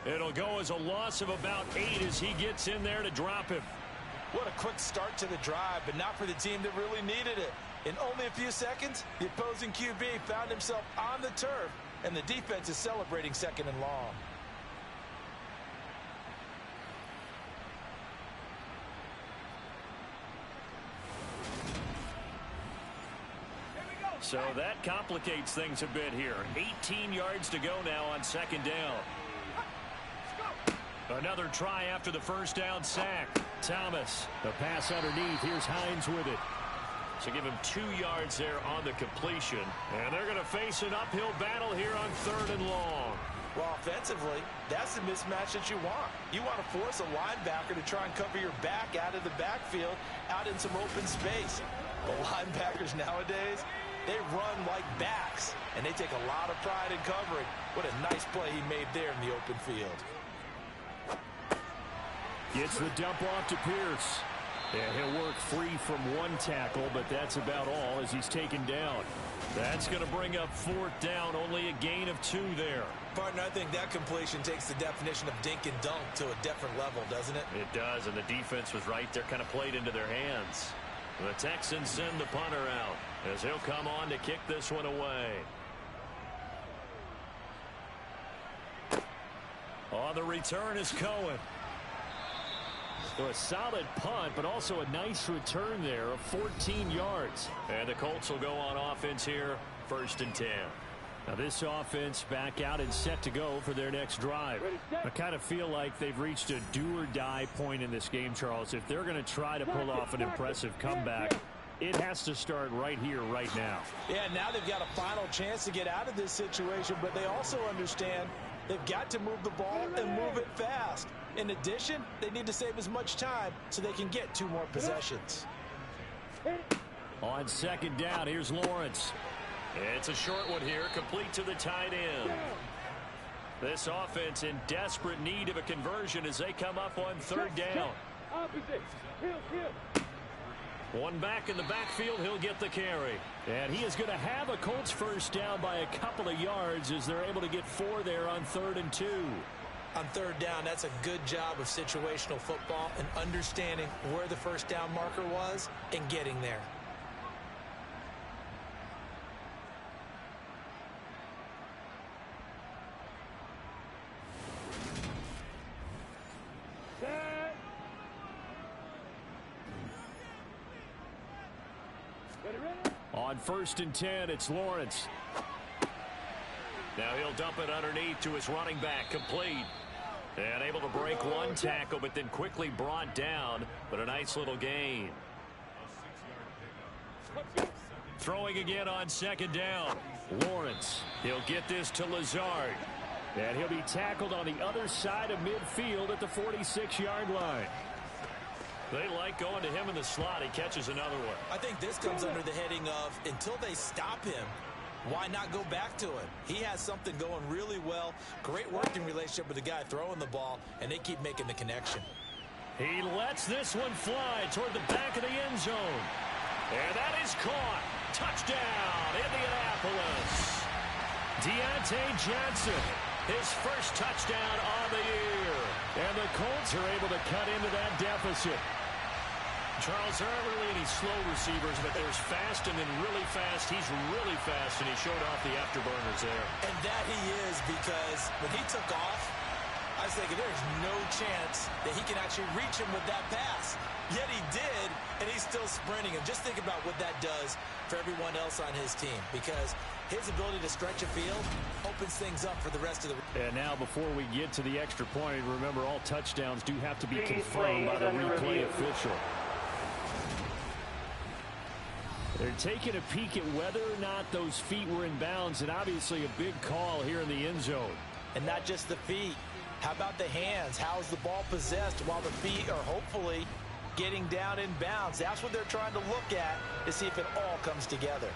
It'll go as a loss of about 8 as he gets in there to drop him. What a quick start to the drive, but not for the team that really needed it. In only a few seconds, the opposing QB found himself on the turf, and the defense is celebrating 2nd and long. So that complicates things a bit here. 18 yards to go now on 2nd down. Another try after the 1st down sack. Thomas. The pass underneath. Here's Hines with it. So give him 2 yards there on the completion. And they're going to face an uphill battle here on 3rd and long. Well, offensively, that's the mismatch that you want. You want to force a linebacker to try and cover your back out of the backfield, out in some open space. But linebackers nowadays, they run like backs, and they take a lot of pride in covering. What a nice play he made there in the open field. Gets the dump off to Pierce. And he'll work free from 1 tackle, but that's about all as he's taken down. That's going to bring up 4th down, only a gain of 2 there. Partner, I think that completion takes the definition of dink and dunk to a different level, doesn't it? It does, and the defense was right there, kind of played into their hands. The Texans send the punter out as he'll come on to kick this one away. On the return is Cohen. So a solid punt, but also a nice return there of 14 yards. And the Colts will go on offense here, 1st and 10. Now this offense back out and set to go for their next drive. I kind of feel like they've reached a do-or-die point in this game, Charles. If they're going to try to pull off an impressive comeback, it has to start right here, right now. Yeah, now they've got a final chance to get out of this situation, but they also understand they've got to move the ball and move it fast. In addition, they need to save as much time so they can get 2 more possessions. On 2nd down, here's Lawrence. It's a short one here, complete to the tight end. This offense in desperate need of a conversion as they come up on 3rd down. One back in the backfield, he'll get the carry. And he is going to have a Colts 1st down by a couple of yards as they're able to get 4 there on 3rd and 2. On 3rd down, that's a good job of situational football and understanding where the 1st down marker was and getting there. On 1st and 10, it's Lawrence. Now he'll dump it underneath to his running back, complete. And able to break 1 tackle, but then quickly brought down, but a nice little gain. Throwing again on 2nd down. Lawrence, he'll get this to Lazard. And he'll be tackled on the other side of midfield at the 46-yard line. They like going to him in the slot. He catches another one. I think this comes under the heading of until they stop him, why not go back to it? He has something going really well. Great working relationship with the guy throwing the ball, and they keep making the connection. He lets this one fly toward the back of the end zone. And that is caught. Touchdown, Indianapolis. Deontay Johnson, his first touchdown on the year. And the Colts are able to cut into that deficit. Charles, there aren't really any slow receivers, but there's fast and then really fast. He's really fast, and he showed off the afterburners there. And that he is, because when he took off, I was thinking there's no chance that he can actually reach him with that pass. Yet he did, and he's still sprinting. And just think about what that does for everyone else on his team, because his ability to stretch a field opens things up for the rest of the... And now, before we get to the extra point, remember all touchdowns do have to be confirmed by the replay official. They're taking a peek at whether or not those feet were in bounds, and obviously a big call here in the end zone. And not just the feet. How about the hands? How's the ball possessed while the feet are hopefully getting down in bounds? That's what they're trying to look at to see if it all comes together.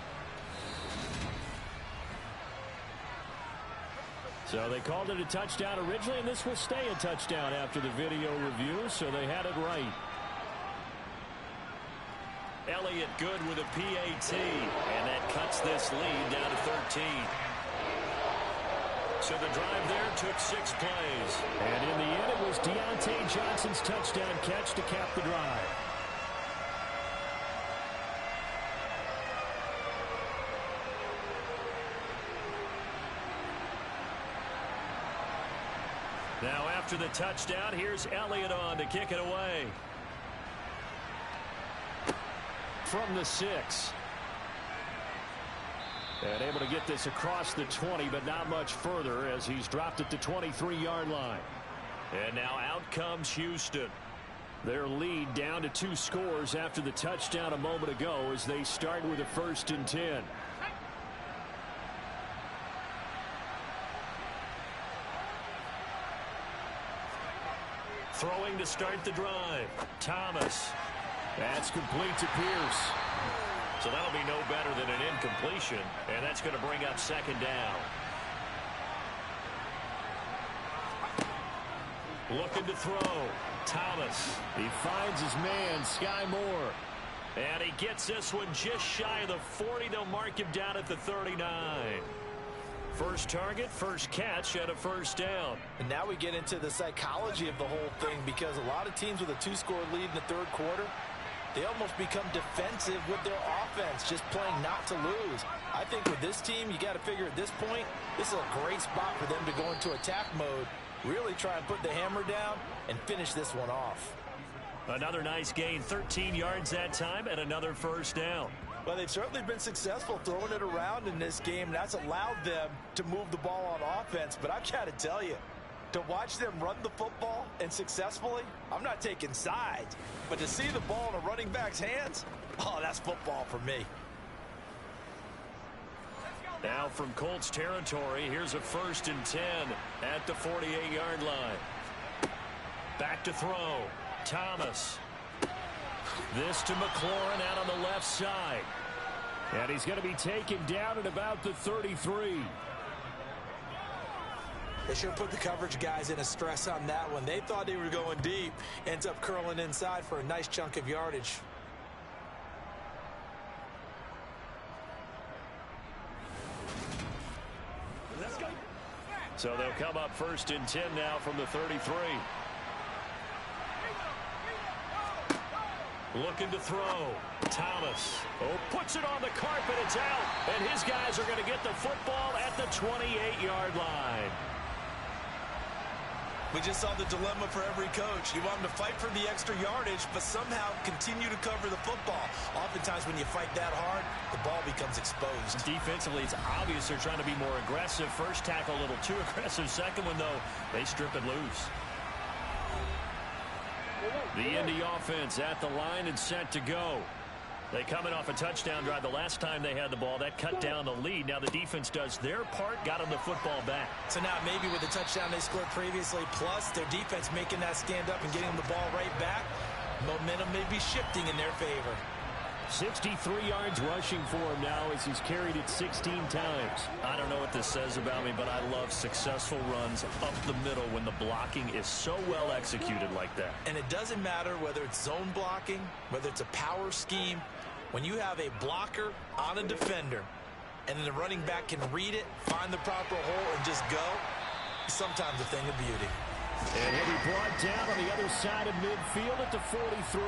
So they called it a touchdown originally, and this will stay a touchdown after the video review, so they had it right. Elliott good with a PAT, and that cuts this lead down to 13. So the drive there took 6 plays. And in the end, it was Deontay Johnson's touchdown catch to cap the drive. Now after the touchdown, here's Elliott on to kick it away. From the 6. And able to get this across the 20, but not much further as he's dropped it to 23-yard line. And now out comes Houston. Their lead down to 2 scores after the touchdown a moment ago as they start with a 1st and 10. Throwing to start the drive. Thomas. That's complete to Pierce. So that'll be no better than an incompletion, and that's going to bring up 2nd down. Looking to throw. Thomas. He finds his man, Sky Moore. And he gets this one just shy of the 40. They'll mark him down at the 39. First target, first catch, and a 1st down. And now we get into the psychology of the whole thing, because a lot of teams with a 2-score lead in the 3rd quarter, they almost become defensive with their offense, just playing not to lose. I think with this team, you got to figure at this point, this is a great spot for them to go into attack mode, really try and put the hammer down and finish this one off. Another nice gain, 13 yards that time, and another 1st down. Well, they've certainly been successful throwing it around in this game. That's allowed them to move the ball on offense. But I've got to tell you, to watch them run the football and successfully, I'm not taking sides. But to see the ball in a running back's hands, oh, that's football for me. Now from Colts territory, here's a 1st and 10 at the 48-yard line. Back to throw. Thomas. This to McLaurin out on the left side. And he's going to be taken down at about the 33. They should have put the coverage guys in a stress on that one. They thought they were going deep. Ends up curling inside for a nice chunk of yardage. So they'll come up 1st and 10 now from the 33. Looking to throw. Thomas. Oh, puts it on the carpet. It's out. And his guys are going to get the football at the 28-yard line. We just saw the dilemma for every coach. You want them to fight for the extra yardage, but somehow continue to cover the football. Oftentimes when you fight that hard, the ball becomes exposed. Defensively, it's obvious they're trying to be more aggressive. First tackle a little too aggressive. Second one, though, they strip it loose. The Indy offense at the line and set to go. They coming off a touchdown drive the last time they had the ball. That cut down the lead. Now the defense does their part, got them the football back. So now maybe with the touchdown they scored previously, plus their defense making that stand up and getting them the ball right back, momentum may be shifting in their favor. 63 yards rushing for him now as he's carried it 16 times. I don't know what this says about me, but I love successful runs up the middle when the blocking is so well executed like that. And it doesn't matter whether it's zone blocking, whether it's a power scheme. When you have a blocker on a defender, and then the running back can read it, find the proper hole, and just go, sometimes a thing of beauty. And he'll be brought down on the other side of midfield at the 43.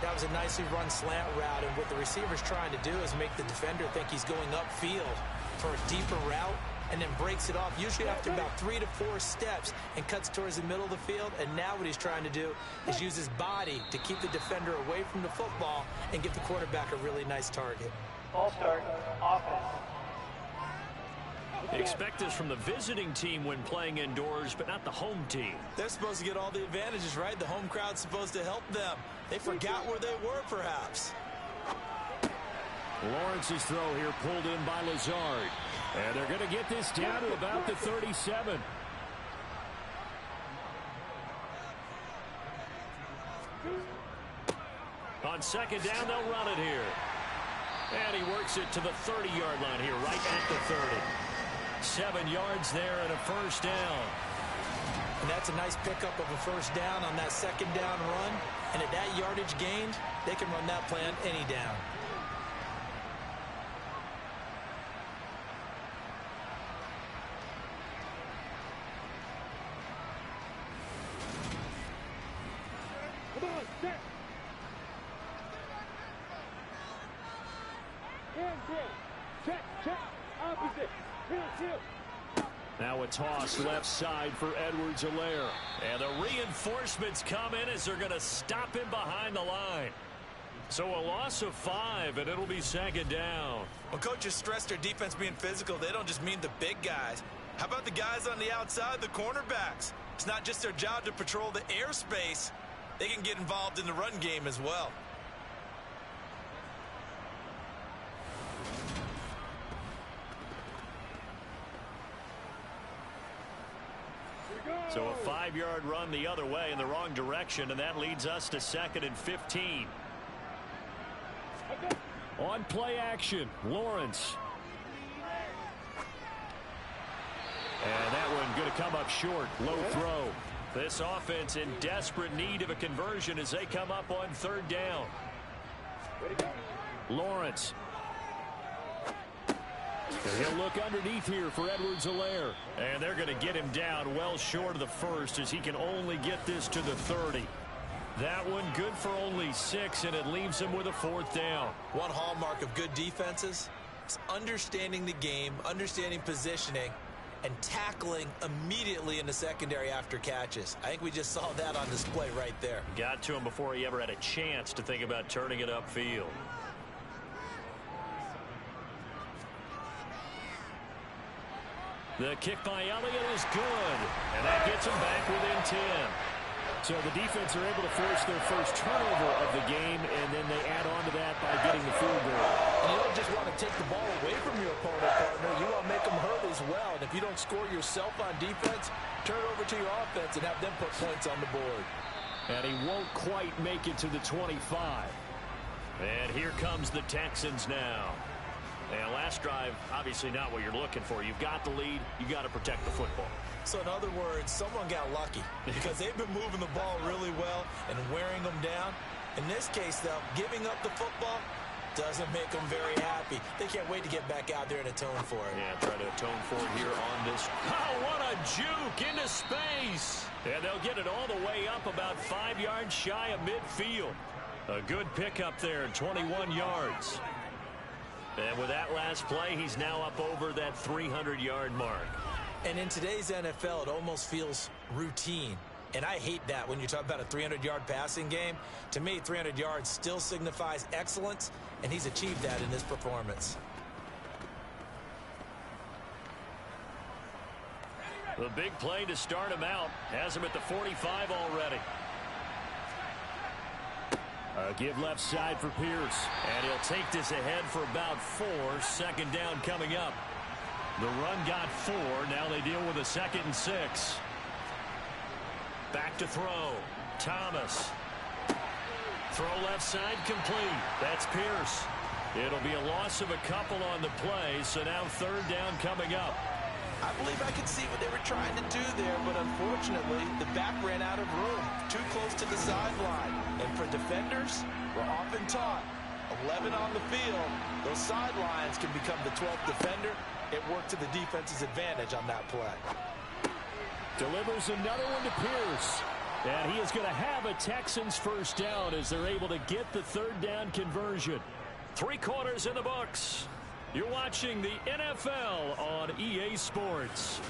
That was a nicely run slant route, and what the receiver's trying to do is make the defender think he's going upfield for a deeper route, and then breaks it off, usually after about 3 to 4 steps, and cuts towards the middle of the field. And now what he's trying to do is use his body to keep the defender away from the football and give the quarterback a really nice target. Ball start, offense. Expect this from the visiting team when playing indoors, but not the home team. They're supposed to get all the advantages, right? The home crowd's supposed to help them. They forgot where they were, perhaps. Lawrence's throw here pulled in by Lazard. And they're going to get this down to about the 37. On second down, they'll run it here. And he works it to the 30-yard line here, right at the 30. 7 yards there and a first down. And that's a nice pickup of a first down on that second down run. And at that yardage gained, they can run that play on any down. Come on, check. Check, check. Opposite. Heel. Now a toss left side for Edwards-Helaire. And the reinforcements come in as they're going to him behind the line. So a loss of 5, and it'll be second down. When coaches stress their defense being physical, they don't just mean the big guys. How about the guys on the outside, the cornerbacks? It's not just their job to patrol the airspace. They can get involved in the run game as well. So a 5-yard run the other way in the wrong direction, and that leads us to 2nd and 15. On play action, Lawrence. And that one going to come up short. Low throw. This offense in desperate need of a conversion as they come up on 3rd down. Lawrence. He'll look underneath here for Edwards-Helaire. And they're going to get him down well short of the first as he can only get this to the 30. That one good for only 6, and it leaves him with a 4th down. One hallmark of good defenses is understanding the game, understanding positioning, and tackling immediately in the secondary after catches. I think we just saw that on display right there. Got to him before he ever had a chance to think about turning it upfield. The kick by Elliott is good, and that gets him back within 10. So the defense are able to force their first turnover of the game, and then they add on to that by getting the field goal. And you don't just want to take the ball away from your opponent, partner. You want to make them hurt as well. And if you don't score yourself on defense, turn it over to your offense and have them put points on the board. And he won't quite make it to the 25. And here comes the Texans now. And last drive, obviously not what you're looking for. You've got the lead. You got to protect the football. So in other words, someone got lucky because they've been moving the ball really well and wearing them down. In this case, though, giving up the football doesn't make them very happy. They can't wait to get back out there and atone for it. Yeah, try to atone for it here on this. Oh, what a juke into space. And they'll get it all the way up about 5 yards shy of midfield. A good pickup there, 21 yards. And with that last play, he's now up over that 300-yard mark. And in today's NFL, it almost feels routine. And I hate that when you talk about a 300-yard passing game. To me, 300 yards still signifies excellence, and he's achieved that in this performance. The big play to start him out has him at the 45 already. Give left side for Pierce. And he'll take this ahead for about 4. 2nd down coming up. The run got 4. Now they deal with a 2nd and 6. Back to throw. Thomas. Throw left side complete. That's Pierce. It'll be a loss of a couple on the play. So now 3rd down coming up. I believe I could see what they were trying to do there, but unfortunately, the back ran out of room. Too close to the sideline. And for defenders, we're often taught 11 on the field. Those sidelines can become the 12th defender. It worked to the defense's advantage on that play. Delivers another one to Pierce. And he is going to have a Texans first down as they're able to get the third down conversion. 3 quarters in the books. You're watching the NFL on EA Sports.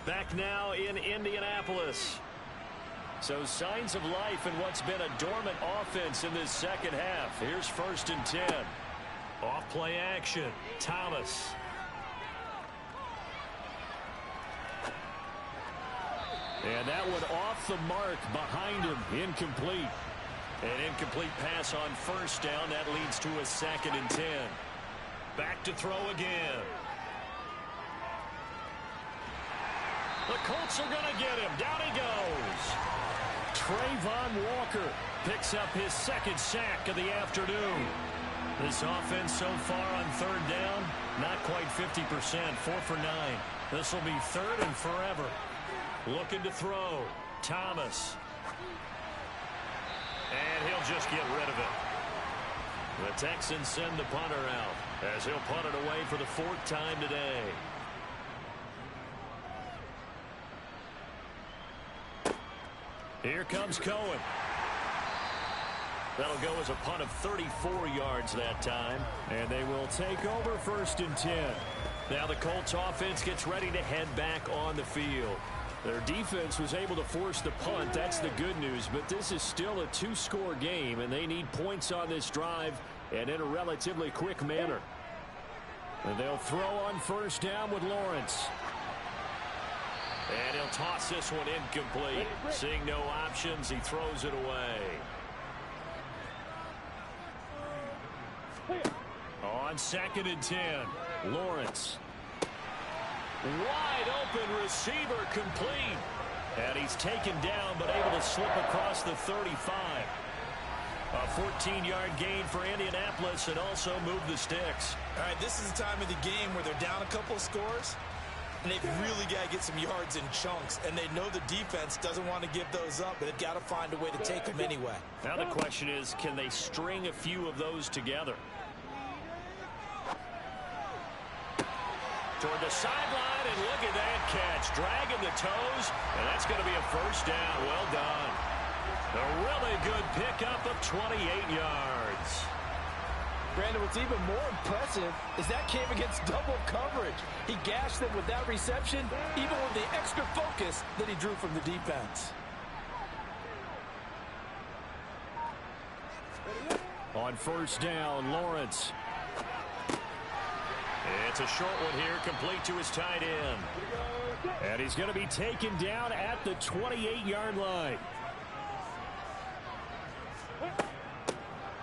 Back now in Indianapolis. So signs of life in what's been a dormant offense in this second half. Here's 1st and 10. Off play action. Thomas. And that one off the mark behind him. Incomplete. An incomplete pass on 1st down. That leads to a 2nd and 10. Back to throw again. The Colts are going to get him. Down he goes. Trayvon Walker picks up his 2nd sack of the afternoon. This offense so far on 3rd down, not quite 50%, 4 for 9. This will be 3rd and forever. Looking to throw. Thomas. And he'll just get rid of it. The Texans send the punter out as he'll punt it away for the 4th time today. Here comes Cohen. That'll go as a punt of 34 yards that time. And they will take over 1st and 10. Now the Colts offense gets ready to head back on the field. Their defense was able to force the punt. That's the good news. But this is still a 2-score game, and they need points on this drive and in a relatively quick manner. And they'll throw on 1st down with Lawrence. And he'll toss this one incomplete. Seeing no options, he throws it away. On 2nd and 10, Lawrence. Wide open receiver complete. And he's taken down but able to slip across the 35. A 14-yard gain for Indianapolis and also move the sticks. All right, this is the time of the game where they're down a couple of scores. And they've really got to get some yards in chunks. And they know the defense doesn't want to give those up, but they've got to find a way to take them anyway. Now the question is, can they string a few of those together? Toward the sideline, and look at that catch. Dragging the toes, and that's going to be a 1st down. Well done. A really good pickup of 28 yards. Brandon, what's even more impressive is that came against double coverage. He gashed them with that reception, even with the extra focus that he drew from the defense. On 1st down, Lawrence. It's a short one here, complete to his tight end. And he's going to be taken down at the 28-yard line.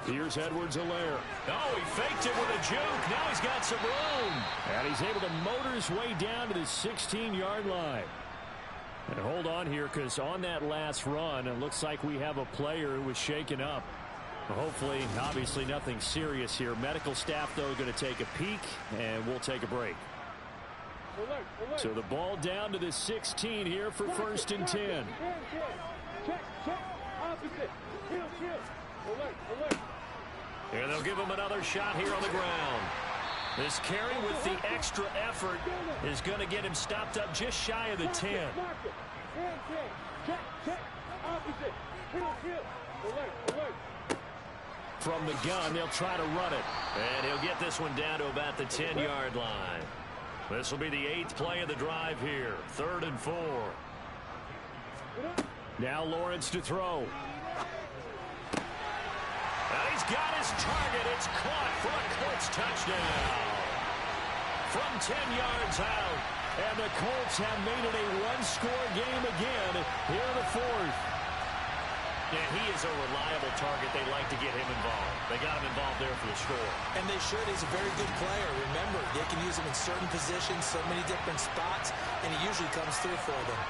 Here's Edwards-Helaire. Oh, he faked it with a juke. Now he's got some room. And he's able to motor his way down to the 16-yard line. And hold on here, because on that last run, it looks like we have a player who was shaken up. Hopefully, obviously nothing serious here. Medical staff, though, going to take a peek, and we'll take a break. So the ball down to the 16 here for 1st and 10. Check, opposite. Alert. And they'll give him another shot here on the ground. This carry with the extra effort is going to get him stopped up just shy of the 10. Check, opposite. Alert. From the gun, they'll try to run it. And he'll get this one down to about the 10-yard line. This will be the 8th play of the drive here. 3rd and 4. Now Lawrence to throw. And he's got his target. It's caught for a Colts touchdown. From 10 yards out. And the Colts have made it a 1-score game again here in the 4th. Yeah, he is a reliable target. They like to get him involved. They got him involved there for the score. And they should. He's a very good player. Remember, they can use him in certain positions, so many different spots, and he usually comes through for them.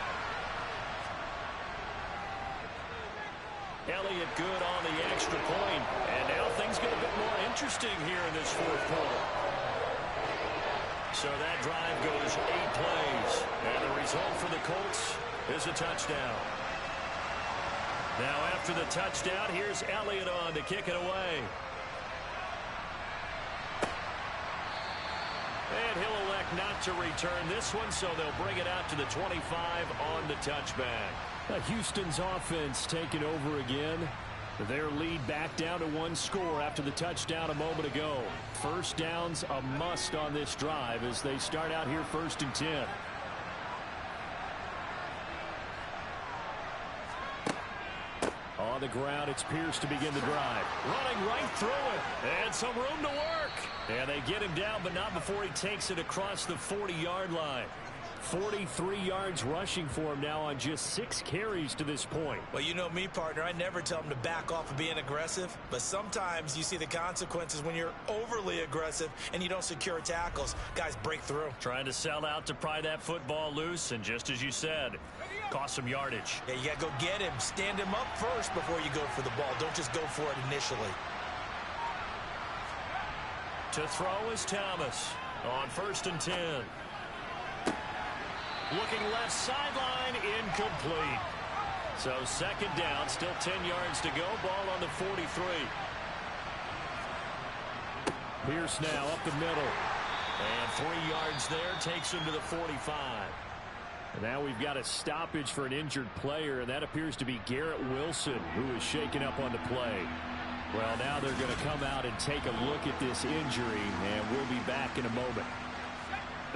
Elliott good on the extra point. And now things get a bit more interesting here in this 4th quarter. So that drive goes 8 plays. And the result for the Colts is a touchdown. Now after the touchdown, here's Elliott on to kick it away. And he'll elect not to return this one, so they'll bring it out to the 25 on the touchback. Houston's offense taking over again. Their lead back down to one score after the touchdown a moment ago. First down's a must on this drive as they start out here 1st and 10. On the ground, it's Pierce to begin the drive. Running right through it. And some room to work. And they get him down, but not before he takes it across the 40-yard line. 43 yards rushing for him now on just 6 carries to this point. Well, you know me, partner. I never tell him to back off of being aggressive, but sometimes you see the consequences when you're overly aggressive and you don't secure tackles. Guys break through. Trying to sell out to pry that football loose, and just as you said, cost some yardage. Yeah, you got to go get him. Stand him up first before you go for the ball. Don't just go for it initially. To throw is Thomas on 1st and 10. Looking left sideline, incomplete. So 2nd down, still 10 yards to go. Ball on the 43. Pierce now up the middle. And 3 yards there, takes him to the 45. And now we've got a stoppage for an injured player, and that appears to be Garrett Wilson, who is shaken up on the play. Well, now they're going to come out and take a look at this injury, and we'll be back in a moment.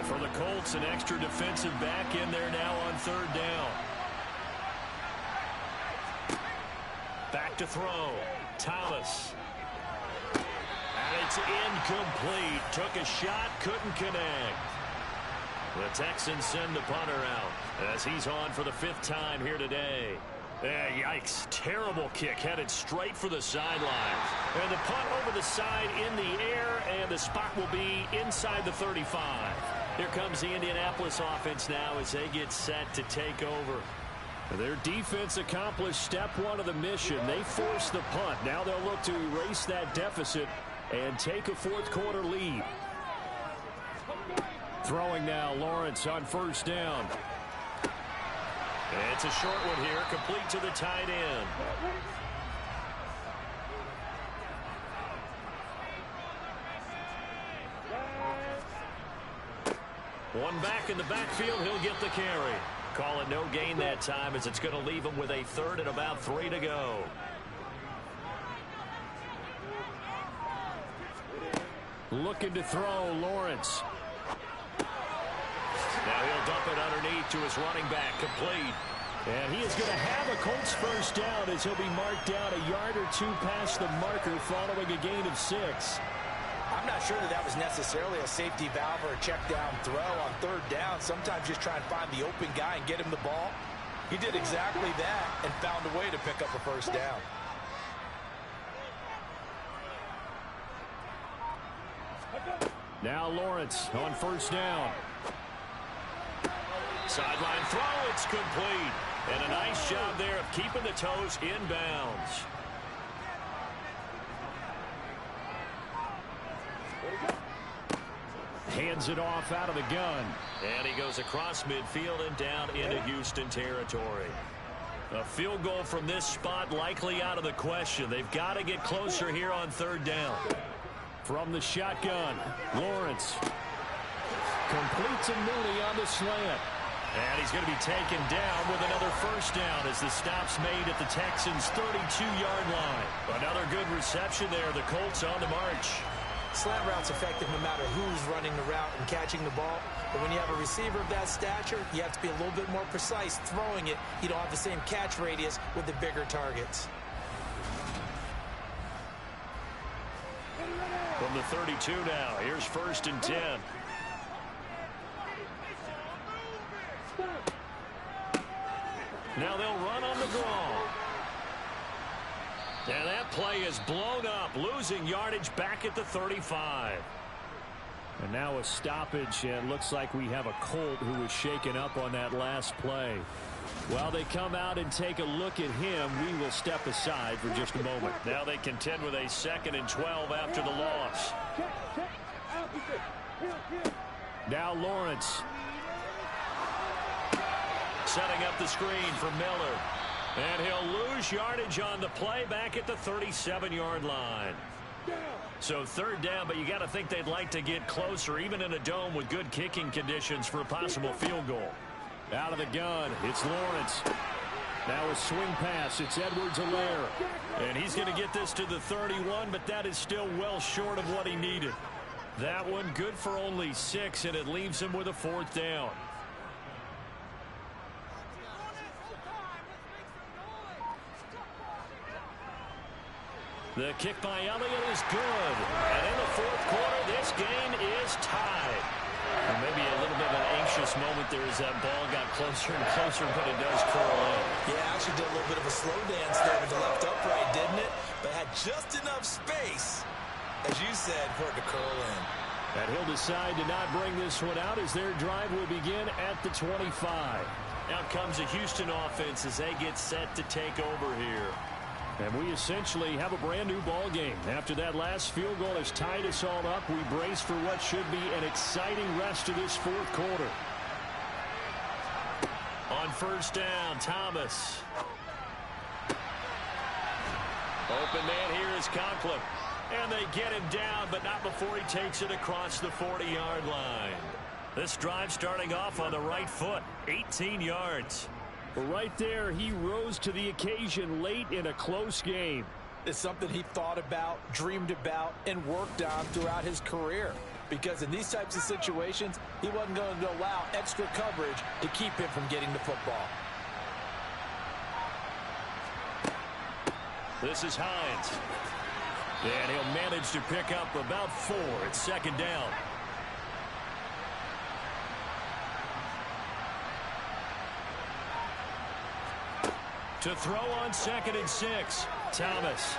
For the Colts, an extra defensive back in there now on 3rd down. Back to throw. Thomas. And it's incomplete. Took a shot, couldn't connect. The Texans send the punter out as he's on for the 5th time here today. Yikes. Terrible kick headed straight for the sideline. And the punt over the side in the air, and the spot will be inside the 35. Here comes the Indianapolis offense now as they get set to take over. Their defense accomplished step 1 of the mission. They forced the punt. Now they'll look to erase that deficit and take a 4th quarter lead. Throwing now, Lawrence on 1st down. It's a short one here, complete to the tight end. One back in the backfield, he'll get the carry. Call it no gain that time as it's going to leave him with a 3rd and about 3 to go. Looking to throw, Lawrence. Now he'll dump it underneath to his running back, complete. And he is going to have a Colts 1st down as he'll be marked down a yard or 2 past the marker following a gain of 6. I'm not sure that was necessarily a safety valve or a check down throw on 3rd down. Sometimes just try and find the open guy and get him the ball. He did exactly that and found a way to pick up a 1st down. Now Lawrence on 1st down. Sideline throw, it's complete. And a nice job there of keeping the toes inbounds. Hands it off out of the gun. And he goes across midfield and down into Houston territory. A field goal from this spot likely out of the question. They've got to get closer here on 3rd down. From the shotgun, Lawrence completes a Mooney on the slant. And he's going to be taken down with another 1st down as the stop's made at the Texans' 32-yard line. Another good reception there. The Colts on the march. Slant route's effective no matter who's running the route and catching the ball. But when you have a receiver of that stature, you have to be a little bit more precise throwing it. You don't have the same catch radius with the bigger targets. From the 32 now, here's 1st and 10. Now they'll run on the draw. And that play is blown up, losing yardage back at the 35. And now a stoppage, and looks like we have a Colt who was shaken up on that last play. While they come out and take a look at him, we will step aside for just a moment. Now they contend with a 2nd and 12 after the loss. Now Lawrence. Setting up the screen for Miller. And he'll lose yardage on the play back at the 37-yard line. So third down, but you got to think they'd like to get closer, even in a dome with good kicking conditions for a possible field goal. Out of the gun, it's Lawrence. Now a swing pass, it's Edwards-Helaire. And he's going to get this to the 31, but that is still well short of what he needed. That one good for only 6, and it leaves him with a 4th down. The kick by Elliott is good. And in the 4th quarter, this game is tied. And maybe a little bit of an anxious moment there as that ball got closer and closer, but it does curl in. Yeah, actually did a little bit of a slow dance there with the left upright, didn't it? But had just enough space, as you said, for it to curl in. And he'll decide to not bring this one out as their drive will begin at the 25. Out comes the Houston offense as they get set to take over here. And we essentially have a brand new ball game. After that last field goal has tied us all up, we brace for what should be an exciting rest of this 4th quarter. On first down, Thomas. Open man here is Conklin. And they get him down, but not before he takes it across the 40-yard line. This drive starting off on the right foot, 18 yards. Right there, he rose to the occasion late in a close game. It's something he thought about, dreamed about, and worked on throughout his career. Because in these types of situations, he wasn't going to allow extra coverage to keep him from getting the football. This is Hines. And he'll manage to pick up about 4. It's 2nd down. To throw on 2nd and 6. Thomas.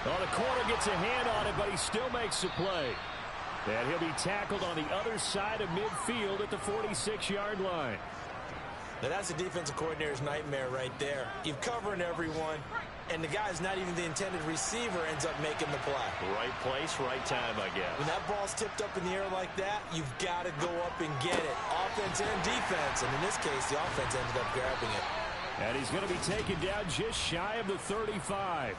Well, the corner gets a hand on it, but he still makes the play. And he'll be tackled on the other side of midfield at the 46-yard line. Now that's the defensive coordinator's nightmare right there. You're covering everyone, and the guy's not even the intended receiver ends up making the play. Right place, right time, I guess. When that ball's tipped up in the air like that, you've got to go up and get it. Offense and defense, and in this case, the offense ended up grabbing it. And he's going to be taken down just shy of the 35.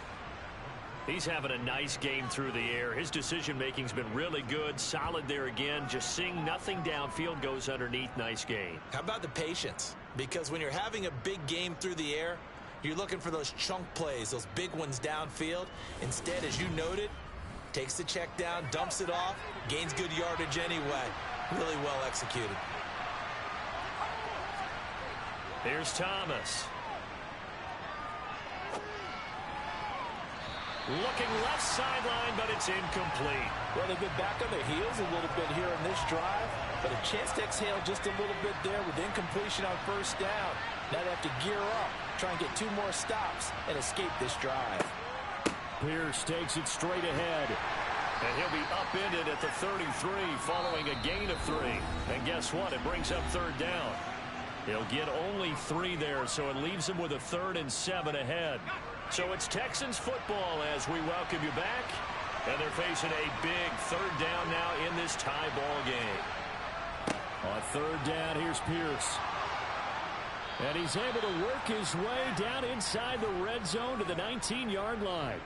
He's having a nice game through the air. His decision-making's been really good. Solid there again. Just seeing nothing downfield goes underneath. Nice game. How about the patience? Because when you're having a big game through the air, you're looking for those chunk plays, those big ones downfield. Instead, as you noted, takes the check down, dumps it off, gains good yardage anyway. Really well executed. Here's Thomas. Looking left sideline, but it's incomplete. Well, they've been back on their heels a little bit here in this drive, but a chance to exhale just a little bit there with incompletion on first down. Now they have to gear up, try and get 2 more stops, and escape this drive. Pierce takes it straight ahead. And he'll be upended at the 33 following a gain of 3. And guess what? It brings up 3rd down. He'll get only 3 there, so it leaves him with a 3rd and 7 ahead. So it's Texans football as we welcome you back. And they're facing a big 3rd down now in this tie ball game. On 3rd down, here's Pierce. And he's able to work his way down inside the red zone to the 19-yard line.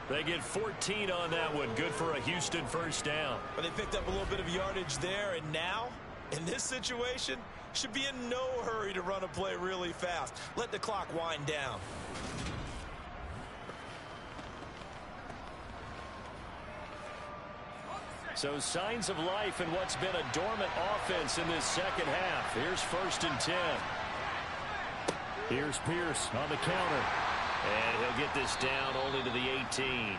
They get 14 on that one. Good for a Houston 1st down. But they picked up a little bit of yardage there, and now, in this situation, should be in no hurry to run a play really fast. Let the clock wind down. So signs of life in what's been a dormant offense in this 2nd half. Here's 1st and 10. Here's Pierce on the counter. And he'll get this down only to the 18.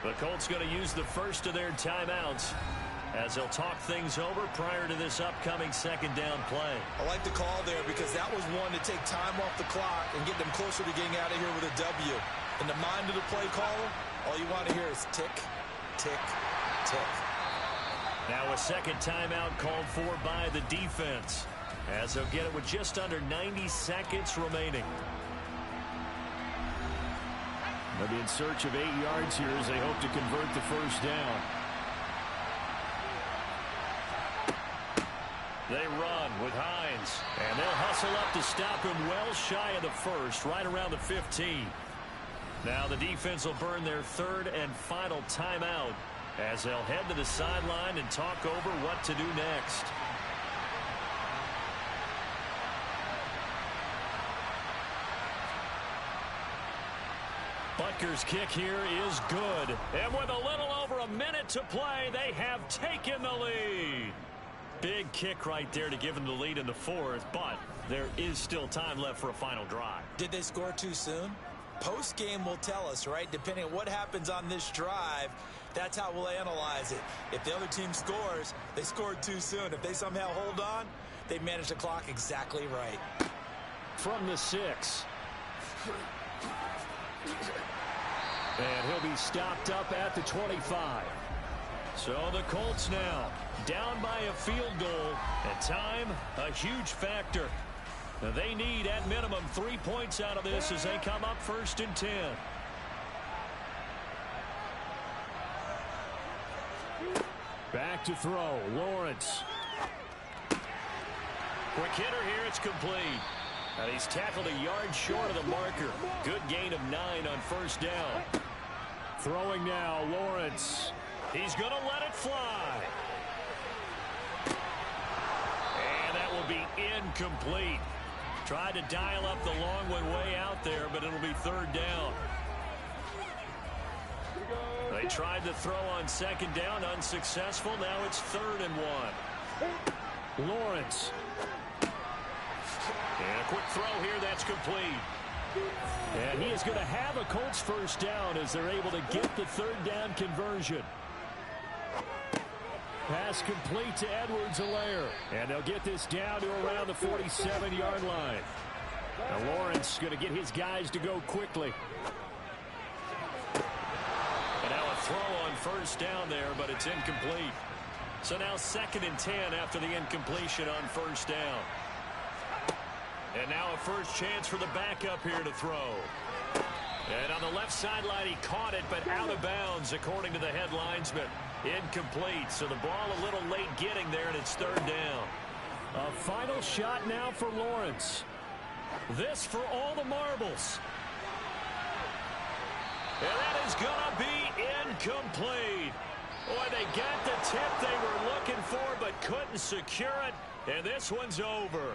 The Colts going to use the first of their timeouts as they'll talk things over prior to this upcoming 2nd down play. I like the call there because that was one to take time off the clock and get them closer to getting out of here with a W. In the mind of the play caller, all you want to hear is tick, tick, tick. Now a 2nd timeout called for by the defense as they'll get it with just under 90 seconds remaining. They'll be in search of 8 yards here as they hope to convert the 1st down. They run with Hines, and they'll hustle up to stop him well shy of the 1st, right around the 15. Now the defense will burn their 3rd and final timeout as they'll head to the sideline and talk over what to do next. Butker's kick here is good. And with a little over a minute to play, they have taken the lead. Big kick right there to give them the lead in the fourth, but there is still time left for a final drive. Did they score too soon? Post-game will tell us, right? Depending on what happens on this drive, that's how we'll analyze it. If the other team scores, they scored too soon. If they somehow hold on, they managed the clock exactly right. From the 6. And he'll be stopped up at the 25. So the Colts now down by a field goal, and time a huge factor. Now they need at minimum 3 points out of this as they come up 1st and 10. Back to throw, Lawrence. Quick hitter here, it's complete. And he's tackled a yard short of the marker. Good gain of 9 on 1st down. Throwing now, Lawrence. He's going to let it fly. And that will be incomplete. Tried to dial up the long one way out there, but it'll be 3rd down. They tried to throw on 2nd down, unsuccessful. Now it's 3rd and 1. Lawrence. And a quick throw here, that's complete. And he is going to have a Colts 1st down as they're able to get the 3rd down conversion. Pass complete to Edwards-Helaire. And they'll get this down to around the 47-yard line. Now Lawrence going to get his guys to go quickly. And now a throw on 1st down there, but it's incomplete. So now 2nd and 10 after the incompletion on 1st down. And now a first chance for the backup here to throw. And on the left sideline, he caught it, but out of bounds, according to the head linesman. Incomplete, so the ball a little late getting there, and it's 3rd down. A final shot now for Lawrence. This for all the marbles. And that is going to be incomplete. Boy, they got the tip they were looking for, but couldn't secure it, and this one's over.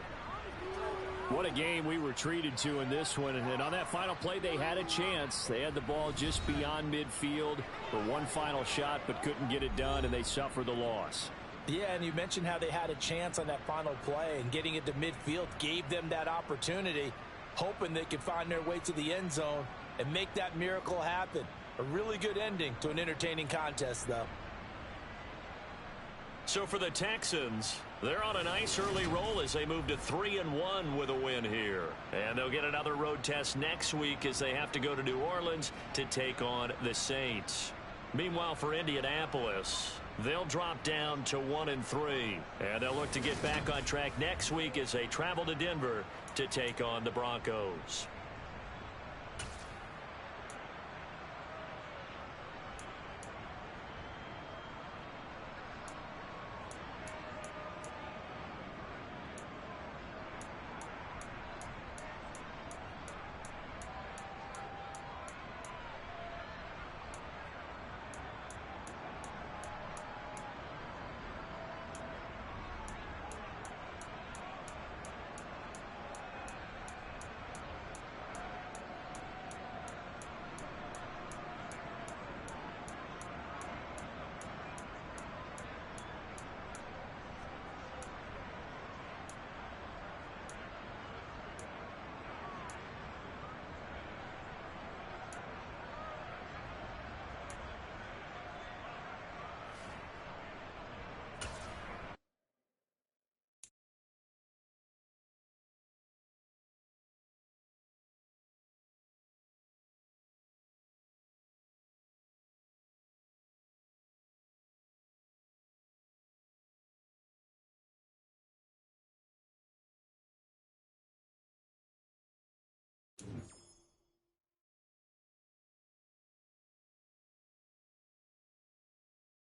What a game we were treated to in this one. And on that final play, they had a chance. They had the ball just beyond midfield for one final shot, but couldn't get it done, and they suffered the loss. Yeah, and you mentioned how they had a chance on that final play, and getting it to midfield gave them that opportunity, hoping they could find their way to the end zone and make that miracle happen. A really good ending to an entertaining contest, though. So for the Texans, they're on a nice early roll as they move to 3-1 with a win here. And they'll get another road test next week as they have to go to New Orleans to take on the Saints. Meanwhile, for Indianapolis, they'll drop down to 1-3. And they'll look to get back on track next week as they travel to Denver to take on the Broncos.